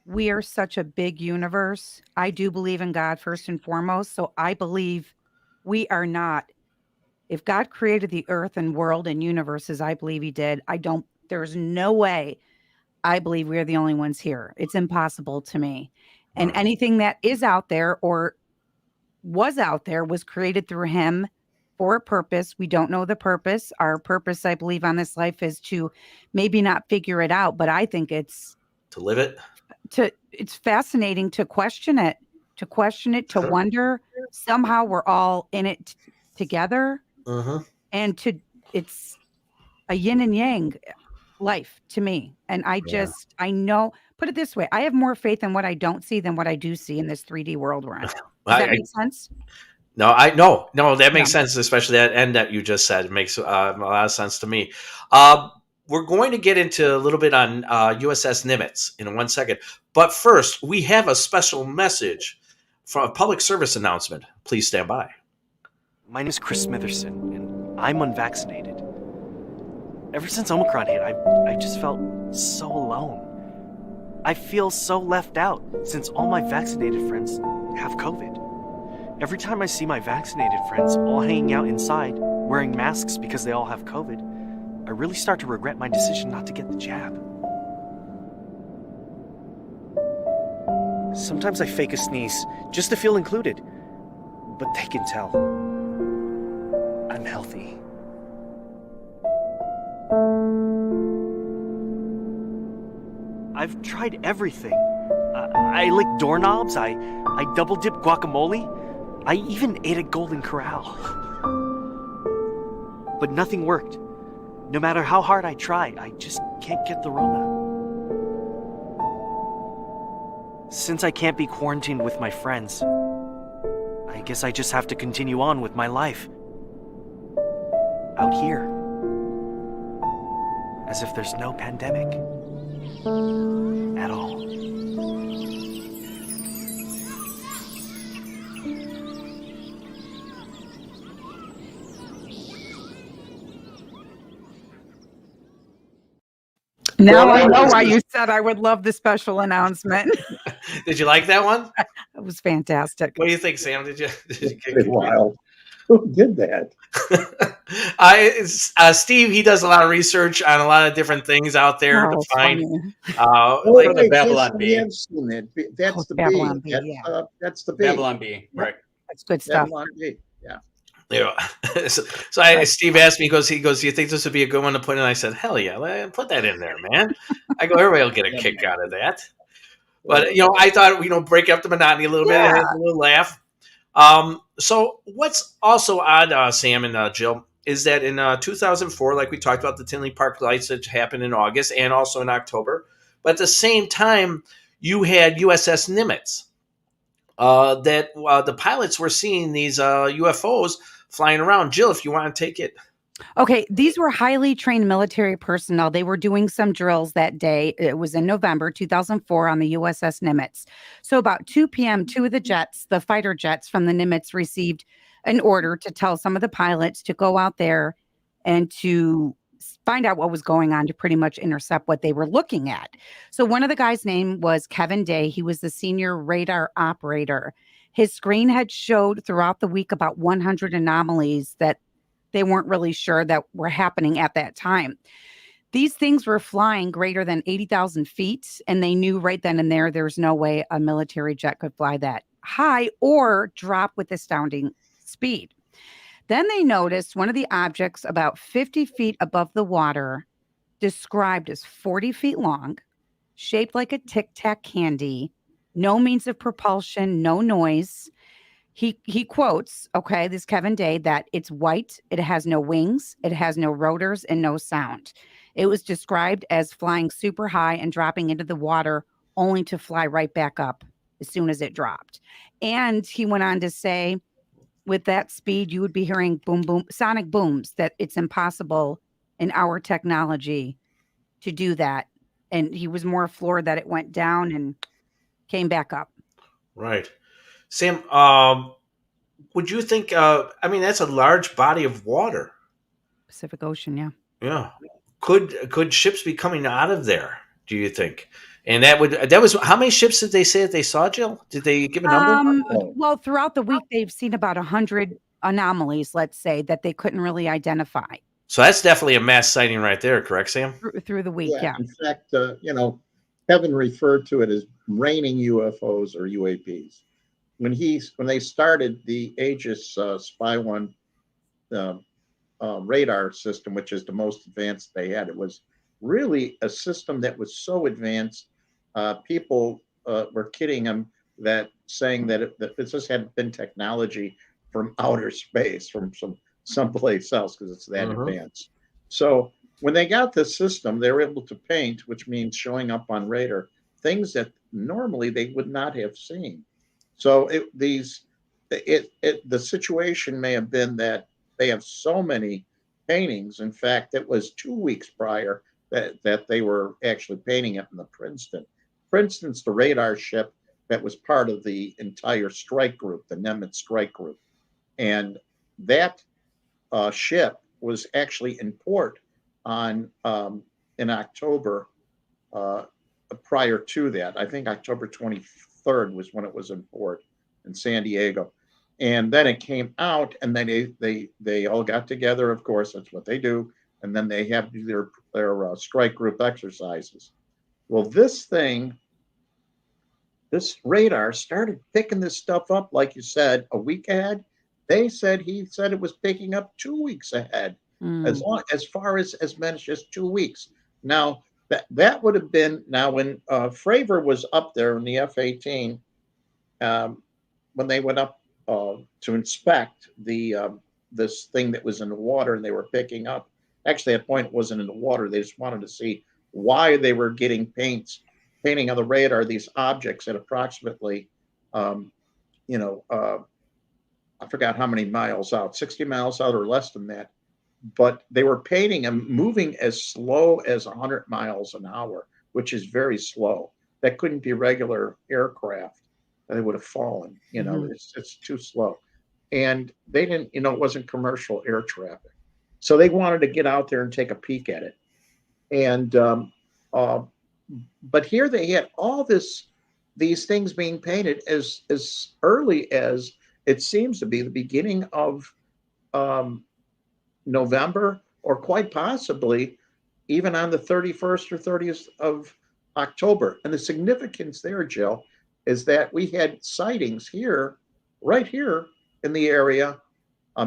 we are such a big universe. I do believe in God first and foremost. So I believe we are not. If God created the earth and world and universes, I believe he did. There's no way I believe we're the only ones here. It's impossible to me. And anything that is out there or was out there was created through him for a purpose. We don't know the purpose. Our purpose, I believe, on this life is to maybe not figure it out, but I think it's to live it. It's fascinating to question it, to wonder. Somehow we're all in it together. And it's a yin and yang life to me. And I know, put it this way, I have more faith in what I don't see than what I do see in this 3D world we're in. Does that make sense? No, that makes sense, especially that end that you just said. It makes a lot of sense to me. We're going to get into a little bit on USS Nimitz in 1 second. But first, we have a special message from a public service announcement. Please stand by. My name is Chris Smitherson, and I'm unvaccinated. Ever since Omicron hit, I just felt so alone. I feel so left out since all my vaccinated friends have COVID. Every time I see my vaccinated friends all hanging out inside, wearing masks because they all have COVID, I really start to regret my decision not to get the jab. Sometimes I fake a sneeze just to feel included, but they can tell I'm healthy. I've tried everything. I licked doorknobs, I double-dipped guacamole, I even ate a Golden Corral. But nothing worked. No matter how hard I try, I just can't get the Rona. Since I can't be quarantined with my friends, I guess I just have to continue on with my life. Out here. As if there's no pandemic. At all. Now I know why you said I would love the special announcement. Did you like that one? It was fantastic. What do you think, Sam? Did you Pretty wild. Who did that? Steve, he does a lot of research on a lot of different things out there to find. Like the Babylon Bee. I've seen it. That's the Babylon Bee. Bee, That's the Bee. Babylon Bee, right? That's good stuff. Babylon Bee. Yeah. Yeah. Steve asked me, he goes, do you think this would be a good one to put in? I said, hell yeah, put that in there, man. I go, everybody will get a kick out of that. But, I thought, break up the monotony a little bit and have a little laugh. So what's also odd, Sam and Jill, is that in 2004, like we talked about the Tinley Park lights that happened in August and also in October, but at the same time, you had USS Nimitz. That the pilots were seeing these UFOs flying around. Jill, if you want to take it. Okay, these were highly trained military personnel. They were doing some drills that day. It was in November 2004 on the USS Nimitz. So about 2 p.m., two of the jets, the fighter jets from the Nimitz, received an order to tell some of the pilots to go out there and to find out what was going on, to pretty much intercept what they were looking at. So one of the guys' name was Kevin Day. He was the senior radar operator. His screen had showed throughout the week about 100 anomalies that they weren't really sure that were happening at that time. These things were flying greater than 80,000 feet, and they knew right then and there's no way a military jet could fly that high or drop with astounding speed. Then they noticed one of the objects about 50 feet above the water, described as 40 feet long, shaped like a Tic Tac candy, no means of propulsion, no noise. He quotes, this Kevin Day, that it's white, it has no wings, it has no rotors, and no sound. It was described as flying super high and dropping into the water, only to fly right back up as soon as it dropped. And he went on to say, with that speed, you would be hearing boom, boom, sonic booms, that it's impossible in our technology to do that. And he was more floored that it went down and came back up. Right. Sam, would you think, that's a large body of water. Pacific Ocean, yeah. Yeah. Could ships be coming out of there, do you think? And that was, how many ships did they say that they saw, Jill? Did they give a number? Well, throughout the week, they've seen about 100 anomalies, let's say, that they couldn't really identify. So that's definitely a mass sighting right there, correct, Sam? Through the week, yeah. In fact, Kevin referred to it as raining UFOs or UAPs. When they started the Aegis Spy 1 radar system, which is the most advanced they had, it was really a system that was so advanced. People were kidding them, saying that this had been technology from outer space, from someplace else, because it's that advanced. So when they got this system, they were able to paint, which means showing up on radar, things that normally they would not have seen. So the situation may have been that they have so many paintings. In fact, it was 2 weeks prior that they were actually painting it in the Princeton. Princeton's the radar ship that was part of the entire strike group, the Nimitz strike group. And that ship was actually in port in October prior to that. I think October 23rd was when it was in port in San Diego. And then it came out, and then they all got together. Of course, that's what they do. And then they have their strike group exercises. Well, this radar started picking this stuff up, like you said, a week ahead. He said it was picking up 2 weeks ahead, as far as many as just 2 weeks. Now that would have been when Fravor was up there in the F-18, when they went up to inspect this thing that was in the water, and they were picking up. Actually, at that point, it wasn't in the water. They just wanted to see why they were getting painting on the radar these objects at approximately, I forgot how many miles out, 60 miles out or less than that. But they were painting and moving as slow as 100 miles an hour, which is very slow. That couldn't be regular aircraft. They would have fallen. It's too slow. And they didn't, it wasn't commercial air traffic. So they wanted to get out there and take a peek at it. And, but here they had all these things being painted as early as it seems to be the beginning of November, or quite possibly even on the 31st or 30th of October. And the significance there, Jill, is that we had sightings here, right here in the area,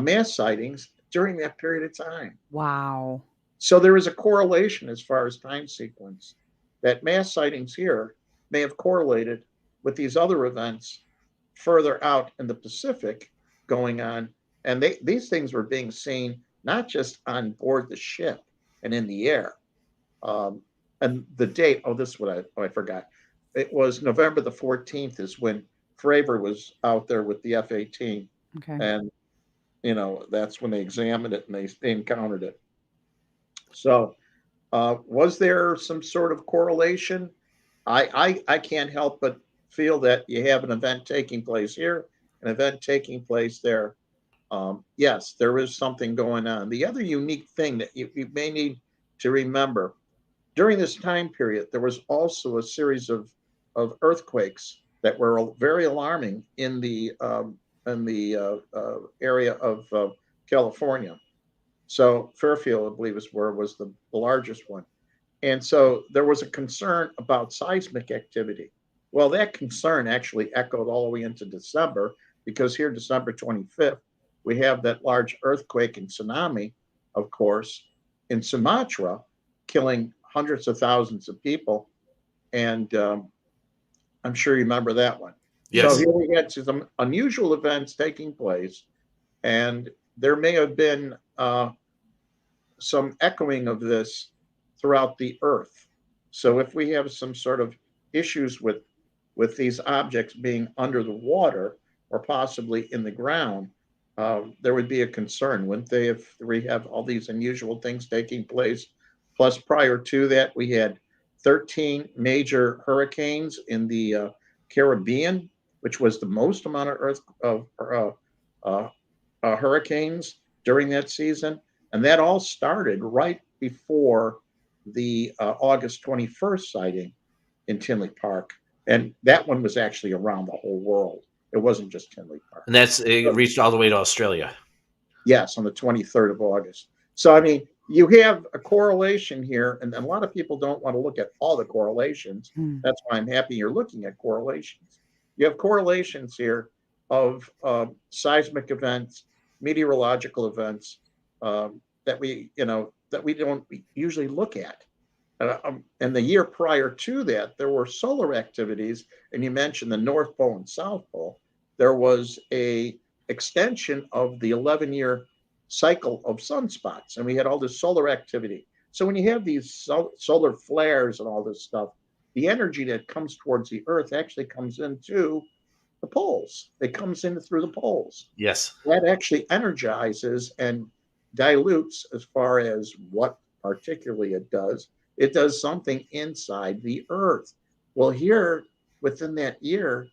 mass sightings during that period of time. Wow. So there is a correlation as far as time sequence, that mass sightings here may have correlated with these other events further out in the Pacific going on. And these things were being seen not just on board the ship and in the air. And the date, this is what I forgot. It was November the 14th is when Fravor was out there with the F-18. Okay. And, that's when they examined it and they encountered it. So was there some sort of correlation? I can't help but feel that you have an event taking place here, an event taking place there. Yes, there is something going on. The other unique thing that you may need to remember, during this time period, there was also a series of earthquakes that were very alarming in the area of California. So Fairfield, I believe, was the largest one. And so there was a concern about seismic activity. Well, that concern actually echoed all the way into December, because here, December 25th, we have that large earthquake and tsunami, of course, in Sumatra, killing hundreds of thousands of people. And I'm sure you remember that one. Yes. So here we had some unusual events taking place, and there may have been some echoing of this throughout the Earth. So if we have some sort of issues with these objects being under the water or possibly in the ground, there would be a concern, wouldn't they, if we have all these unusual things taking place? Plus, prior to that, we had 13 major hurricanes in the Caribbean, which was the most amount of hurricanes during that season. And that all started right before the August 21st sighting in Tinley Park. And that one was actually around the whole world. It wasn't just Tinley Park. And it reached all the way to Australia. Yes, on the 23rd of August. So, I mean, you have a correlation here, and a lot of people don't want to look at all the correlations. That's why I'm happy you're looking at correlations. You have correlations here of seismic events, meteorological events that we don't usually look at. And the year prior to that, there were solar activities, and you mentioned the North Pole and South Pole. There was a extension of the 11-year cycle of sunspots, and we had all this solar activity. So when you have these solar flares and all this stuff, the energy that comes towards the Earth actually comes into the poles. It comes in through the poles. Yes. That actually energizes and dilutes as far as what particularly it does. It does something inside the Earth. Well, here, within that year,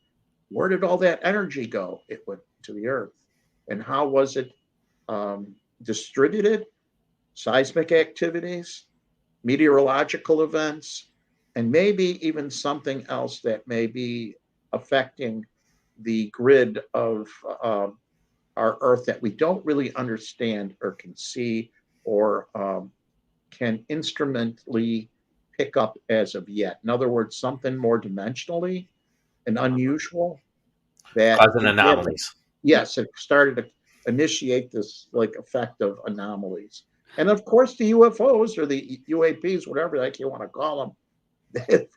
where did all that energy go? It went to the Earth. And how was it distributed? Seismic activities, meteorological events, and maybe even something else that may be affecting the grid of our Earth that we don't really understand or can see or can instrumentally pick up as of yet. In other words, something more dimensionally and unusual. That causing anomalies. Yes, it started to initiate this effect of anomalies. And of course, the UFOs or the UAPs, whatever the heck you want to call them,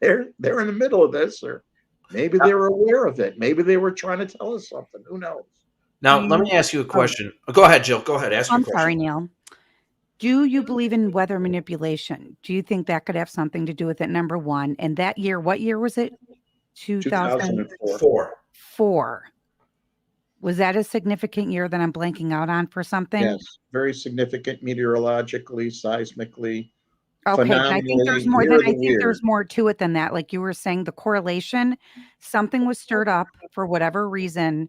they're in the middle of this, or maybe they were aware of it. Maybe they were trying to tell us something. Who knows? Now, let me ask you a question. Go ahead, Jill. Go ahead. Ask your question. I'm sorry, Neil. Do you believe in weather manipulation? Do you think that could have something to do with it? Number one. And that year, what year was it? 2004. Four. Was that a significant year that I'm blanking out on for something? Yes, very significant meteorologically, seismically, Okay, but I think there's more. phenomenally. Then I think there's more to it than that. Like you were saying, the correlation, something was stirred up for whatever reason.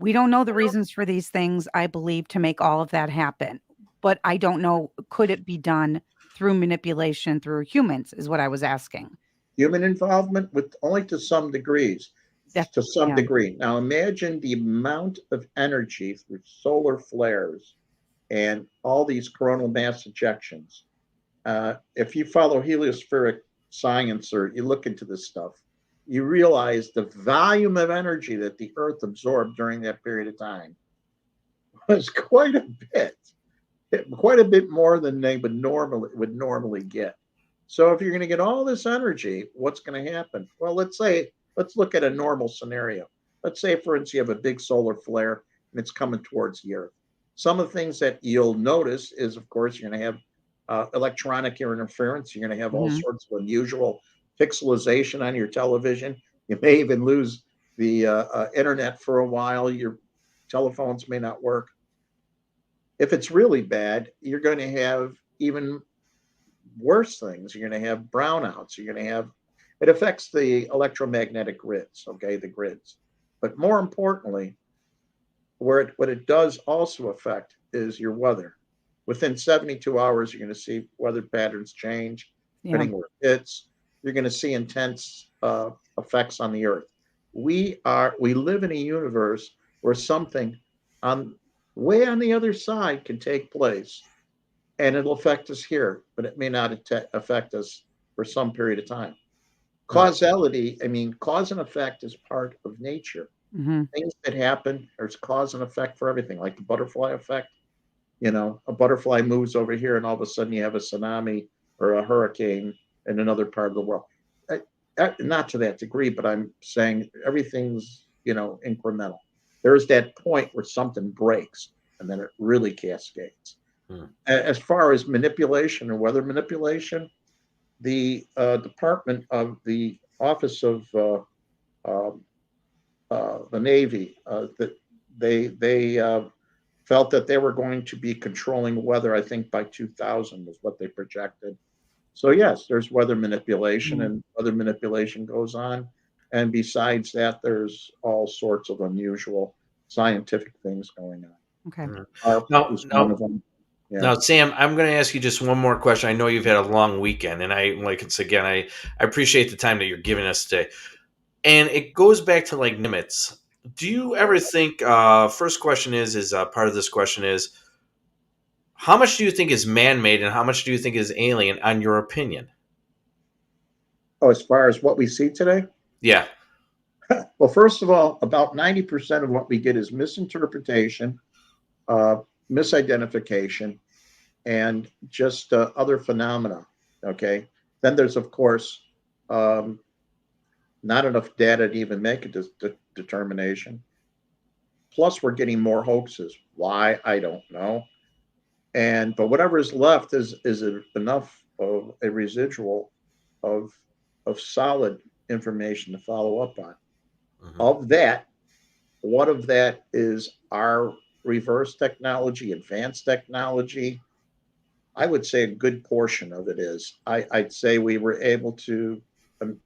We don't know the reasons for these things, I believe, to make all of that happen. But I don't know, could it be done through manipulation through humans, is what I was asking. Human involvement with only to some degrees. To some Yeah. degree. Now imagine the amount of energy through solar flares and all these coronal mass ejections. If you follow heliospheric science or you look into this stuff, you realize the volume of energy that the Earth absorbed during that period of time was quite a bit more than they would normally get. So if you're going to get all this energy, what's going to happen? Well, let's look at a normal scenario. Let's say, for instance, you have a big solar flare and it's coming towards the Earth. Some of the things that you'll notice is, of course, you're going to have electronic interference. You're going to have all sorts of unusual pixelization on your television. You may even lose the internet for a while. Your telephones may not work. If it's really bad, you're going to have even worse things. You're going to have brownouts. It affects the electromagnetic grids, okay, the grids. But more importantly, what it does also affect is your weather. Within 72 hours, you're going to see weather patterns change, depending where it hits. You're going to see intense effects on the Earth. We live in a universe where something way on the other side can take place, and it'll affect us here, but it may not affect us for some period of time. Causality, cause and effect is part of nature. Things that happen, there's cause and effect for everything, like the butterfly effect. A butterfly moves over here and all of a sudden you have a tsunami or a hurricane in another part of the world. Not to that degree, but I'm saying everything's, incremental. There's that point where something breaks and then it really cascades. As far as manipulation or weather manipulation, the Department of the Office of the Navy, that they felt that they were going to be controlling weather, I think by 2000 was what they projected. So yes, there's weather manipulation, and weather manipulation goes on. And besides that, there's all sorts of unusual scientific things going on. Okay. Now, Sam, I'm going to ask you just one more question. I know you've had a long weekend, and I appreciate the time that you're giving us today. And it goes back to like limits. Do you ever think? First question is part of this question is, how much do you think is man-made, and how much do you think is alien, on your opinion? Oh, as far as what we see today? Yeah. Well, first of all, about 90% of what we get is misinterpretation, misidentification, and just other phenomena. Okay. Then there's, of course, not enough data to even make a determination. Plus, we're getting more hoaxes. Why? I don't know. But whatever is left is enough of a residual of solid information to follow up on. Of that, what of that is our reverse technology, advanced technology? I would say a good portion of it is. I'd say we were able to,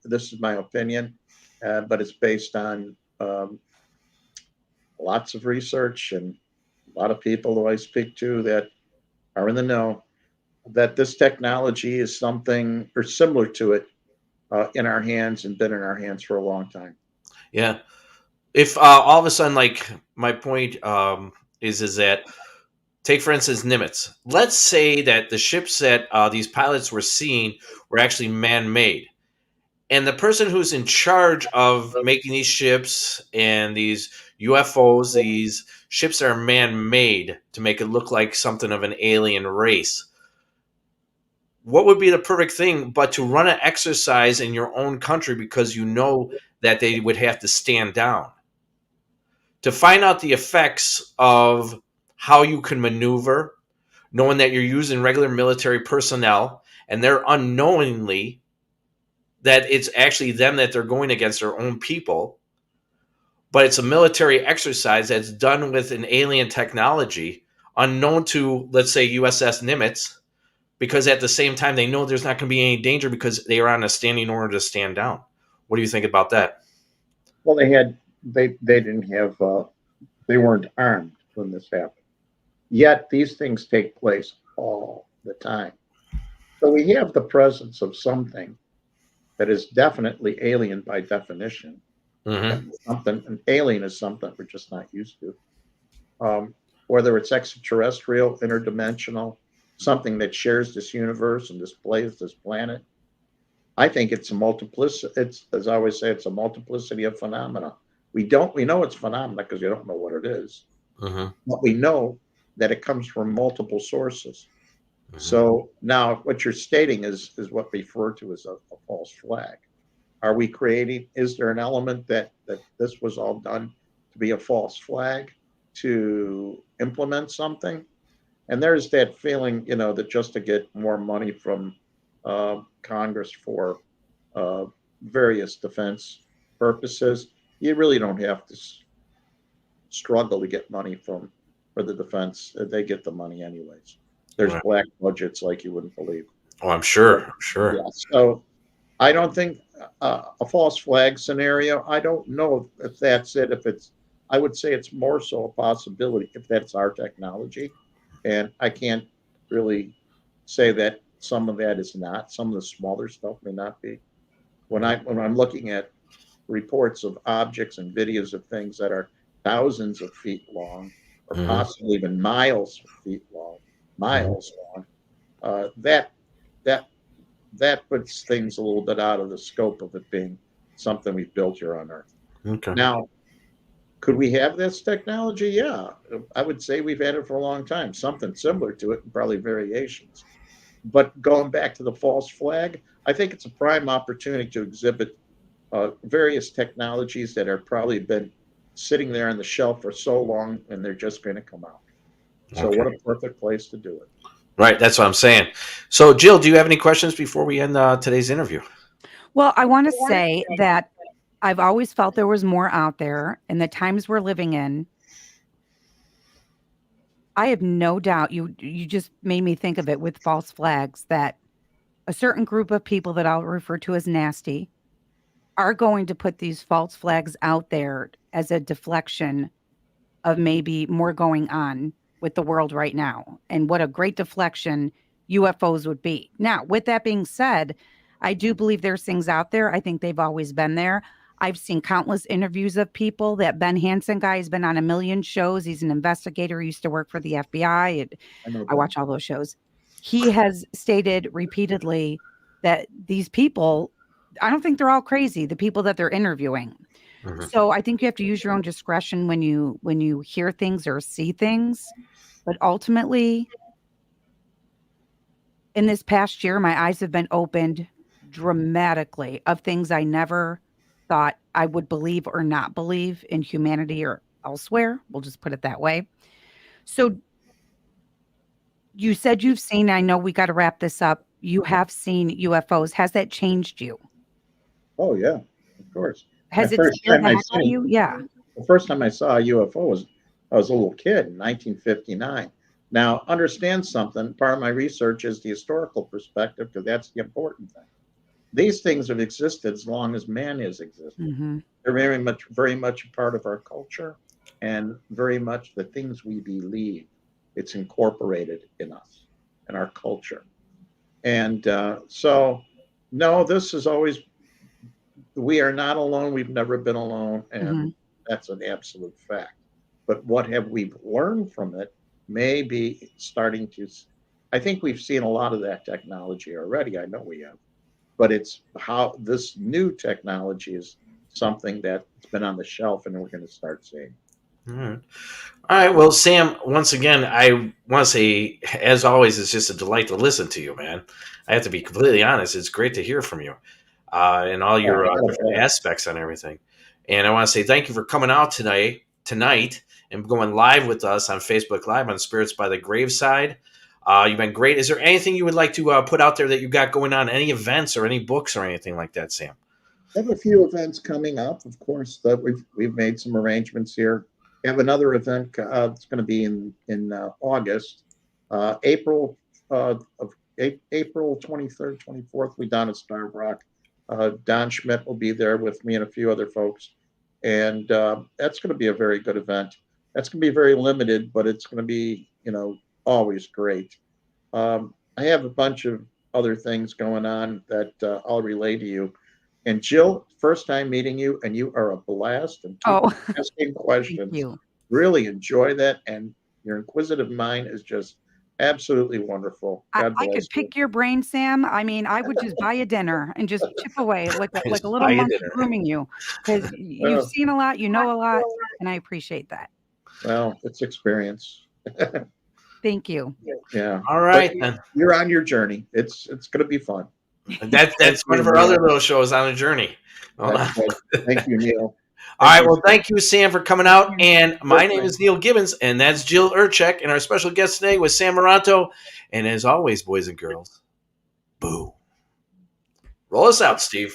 this is my opinion, but it's based on lots of research and a lot of people who I speak to that are in the know, that this technology is something or similar to it in our hands and been in our hands for a long time. Yeah. If all of a sudden, like my point is that, take for instance Nimitz. Let's say that the ships that these pilots were seeing were actually man-made, and the person who's in charge of making these ships and these UFOs, these ships that are man-made to make it look like something of an alien race. What would be the perfect thing but to run an exercise in your own country, because you know that they would have to stand down, to find out the effects of how you can maneuver, knowing that you're using regular military personnel and they're unknowingly that it's actually them that they're going against, their own people. but it's a military exercise that's done with an alien technology unknown to, let's say, USS Nimitz, because at the same time they know there's not going to be any danger because they are on a standing order to stand down. What do you think about that? Well, they didn't have they weren't armed when this happened. Yet these things take place all the time. So we have the presence of something that is definitely alien by definition. Mm-hmm. An alien is something we're just not used to. Whether it's extraterrestrial, interdimensional, something that shares this universe and displays this planet. I think it's a multiplicity. It's, as I always say, it's a multiplicity of phenomena. We know it's phenomena because we don't know what it is. Mm-hmm. But we know that it comes from multiple sources. Mm-hmm. So now what you're stating is what we refer to as a false flag. Are we creating, is there an element that this was all done to be a false flag, to implement something? And there's that feeling, that just to get more money from Congress for various defense purposes, you really don't have to struggle to get money for the defense. They get the money anyways. There's right. Black budgets like you wouldn't believe. Oh, I'm sure. Yeah, so I don't think a false flag scenario, I don't know if that's it. I would say it's more so a possibility if that's our technology. And I can't really say that some of that is not. Some of the smaller stuff may not be. When I'm looking at reports of objects and videos of things that are thousands of feet long, or mm-hmm. possibly even miles of feet long, that puts things a little bit out of the scope of it being something we've built here on Earth. Okay. Now, could we have this technology? Yeah, I would say we've had it for a long time, something similar to it, and probably variations. But going back to the false flag, I think it's a prime opportunity to exhibit various technologies that have probably been sitting there on the shelf for so long, and they're just going to come out. So what a perfect place to do it. Right, that's what I'm saying. So, Jill, do you have any questions before we end today's interview? Well, I want to say that I've always felt there was more out there in the times we're living in. I have no doubt you just made me think of it with false flags, that a certain group of people that I'll refer to as nasty are going to put these false flags out there as a deflection of maybe more going on with the world right now. And what a great deflection UFOs would be. Now, with that being said, I do believe there's things out there. I think they've always been there. I've seen countless interviews of people. That Ben Hansen guy has been on a million shows. He's an investigator. He used to work for the FBI. I watch all those shows. He has stated repeatedly that these people, I don't think they're all crazy, the people that they're interviewing. Mm-hmm. So I think you have to use your own discretion when you hear things or see things. But ultimately, in this past year, my eyes have been opened dramatically of things I never thought I would believe or not believe in humanity or elsewhere. We'll just put it that way. So you said you've seen, I know we got to wrap this up. You have seen UFOs. Has that changed you? Oh, yeah, of course. Has it scared the heck out of you? Yeah. The first time I saw a UFO I was a little kid in 1959. Now, understand something. Part of my research is the historical perspective, because that's the important thing. These things have existed as long as man has existed. Mm-hmm. They're very much a part of our culture, and very much the things we believe. It's incorporated in us, in our culture. And so, no, this is always, we are not alone. We've never been alone. And that's an absolute fact. But what have we learned from it may be starting to, I think we've seen a lot of that technology already. I know we have. But it's how this new technology is something that's been on the shelf and we're going to start seeing. All right. Well, Sam, once again, I want to say, as always, it's just a delight to listen to you, man. I have to be completely honest. It's great to hear from you and all your different aspects on everything. And I want to say thank you for coming out tonight and going live with us on Facebook Live on Spirits by the Graveside. You've been great. Is there anything you would like to put out there that you got going on? Any events or any books or anything like that, Sam? I have a few events coming up, of course, that we've made some arrangements here. We have another event that's going to be in August, April of April 23rd, 24th. We down at Star Rock. Don Schmidt will be there with me and a few other folks, and that's going to be a very good event. That's going to be very limited, but it's going to be always great. I have a bunch of other things going on that I'll relay to you. And Jill, first time meeting you, and you are a blast and asking questions. Thank you. Really enjoy that, and your inquisitive mind is just absolutely wonderful. God I could pick your brain, Sam. I mean, I would just buy a dinner and just chip away like a little monkey grooming you, because you've seen a lot, you know a lot, and I appreciate that. Well, it's experience. Thank you. Yeah. All right, then. You're on your journey. It's going to be fun. That's one of our other little shows, On a Journey. Thank you, Neil. All right. Well, thank you, Sam, for coming out. And my name is Neil Gibbons, and that's Jill Urchek. And our special guest today was Sam Maranto. And as always, boys and girls, boo. Roll us out, Steve.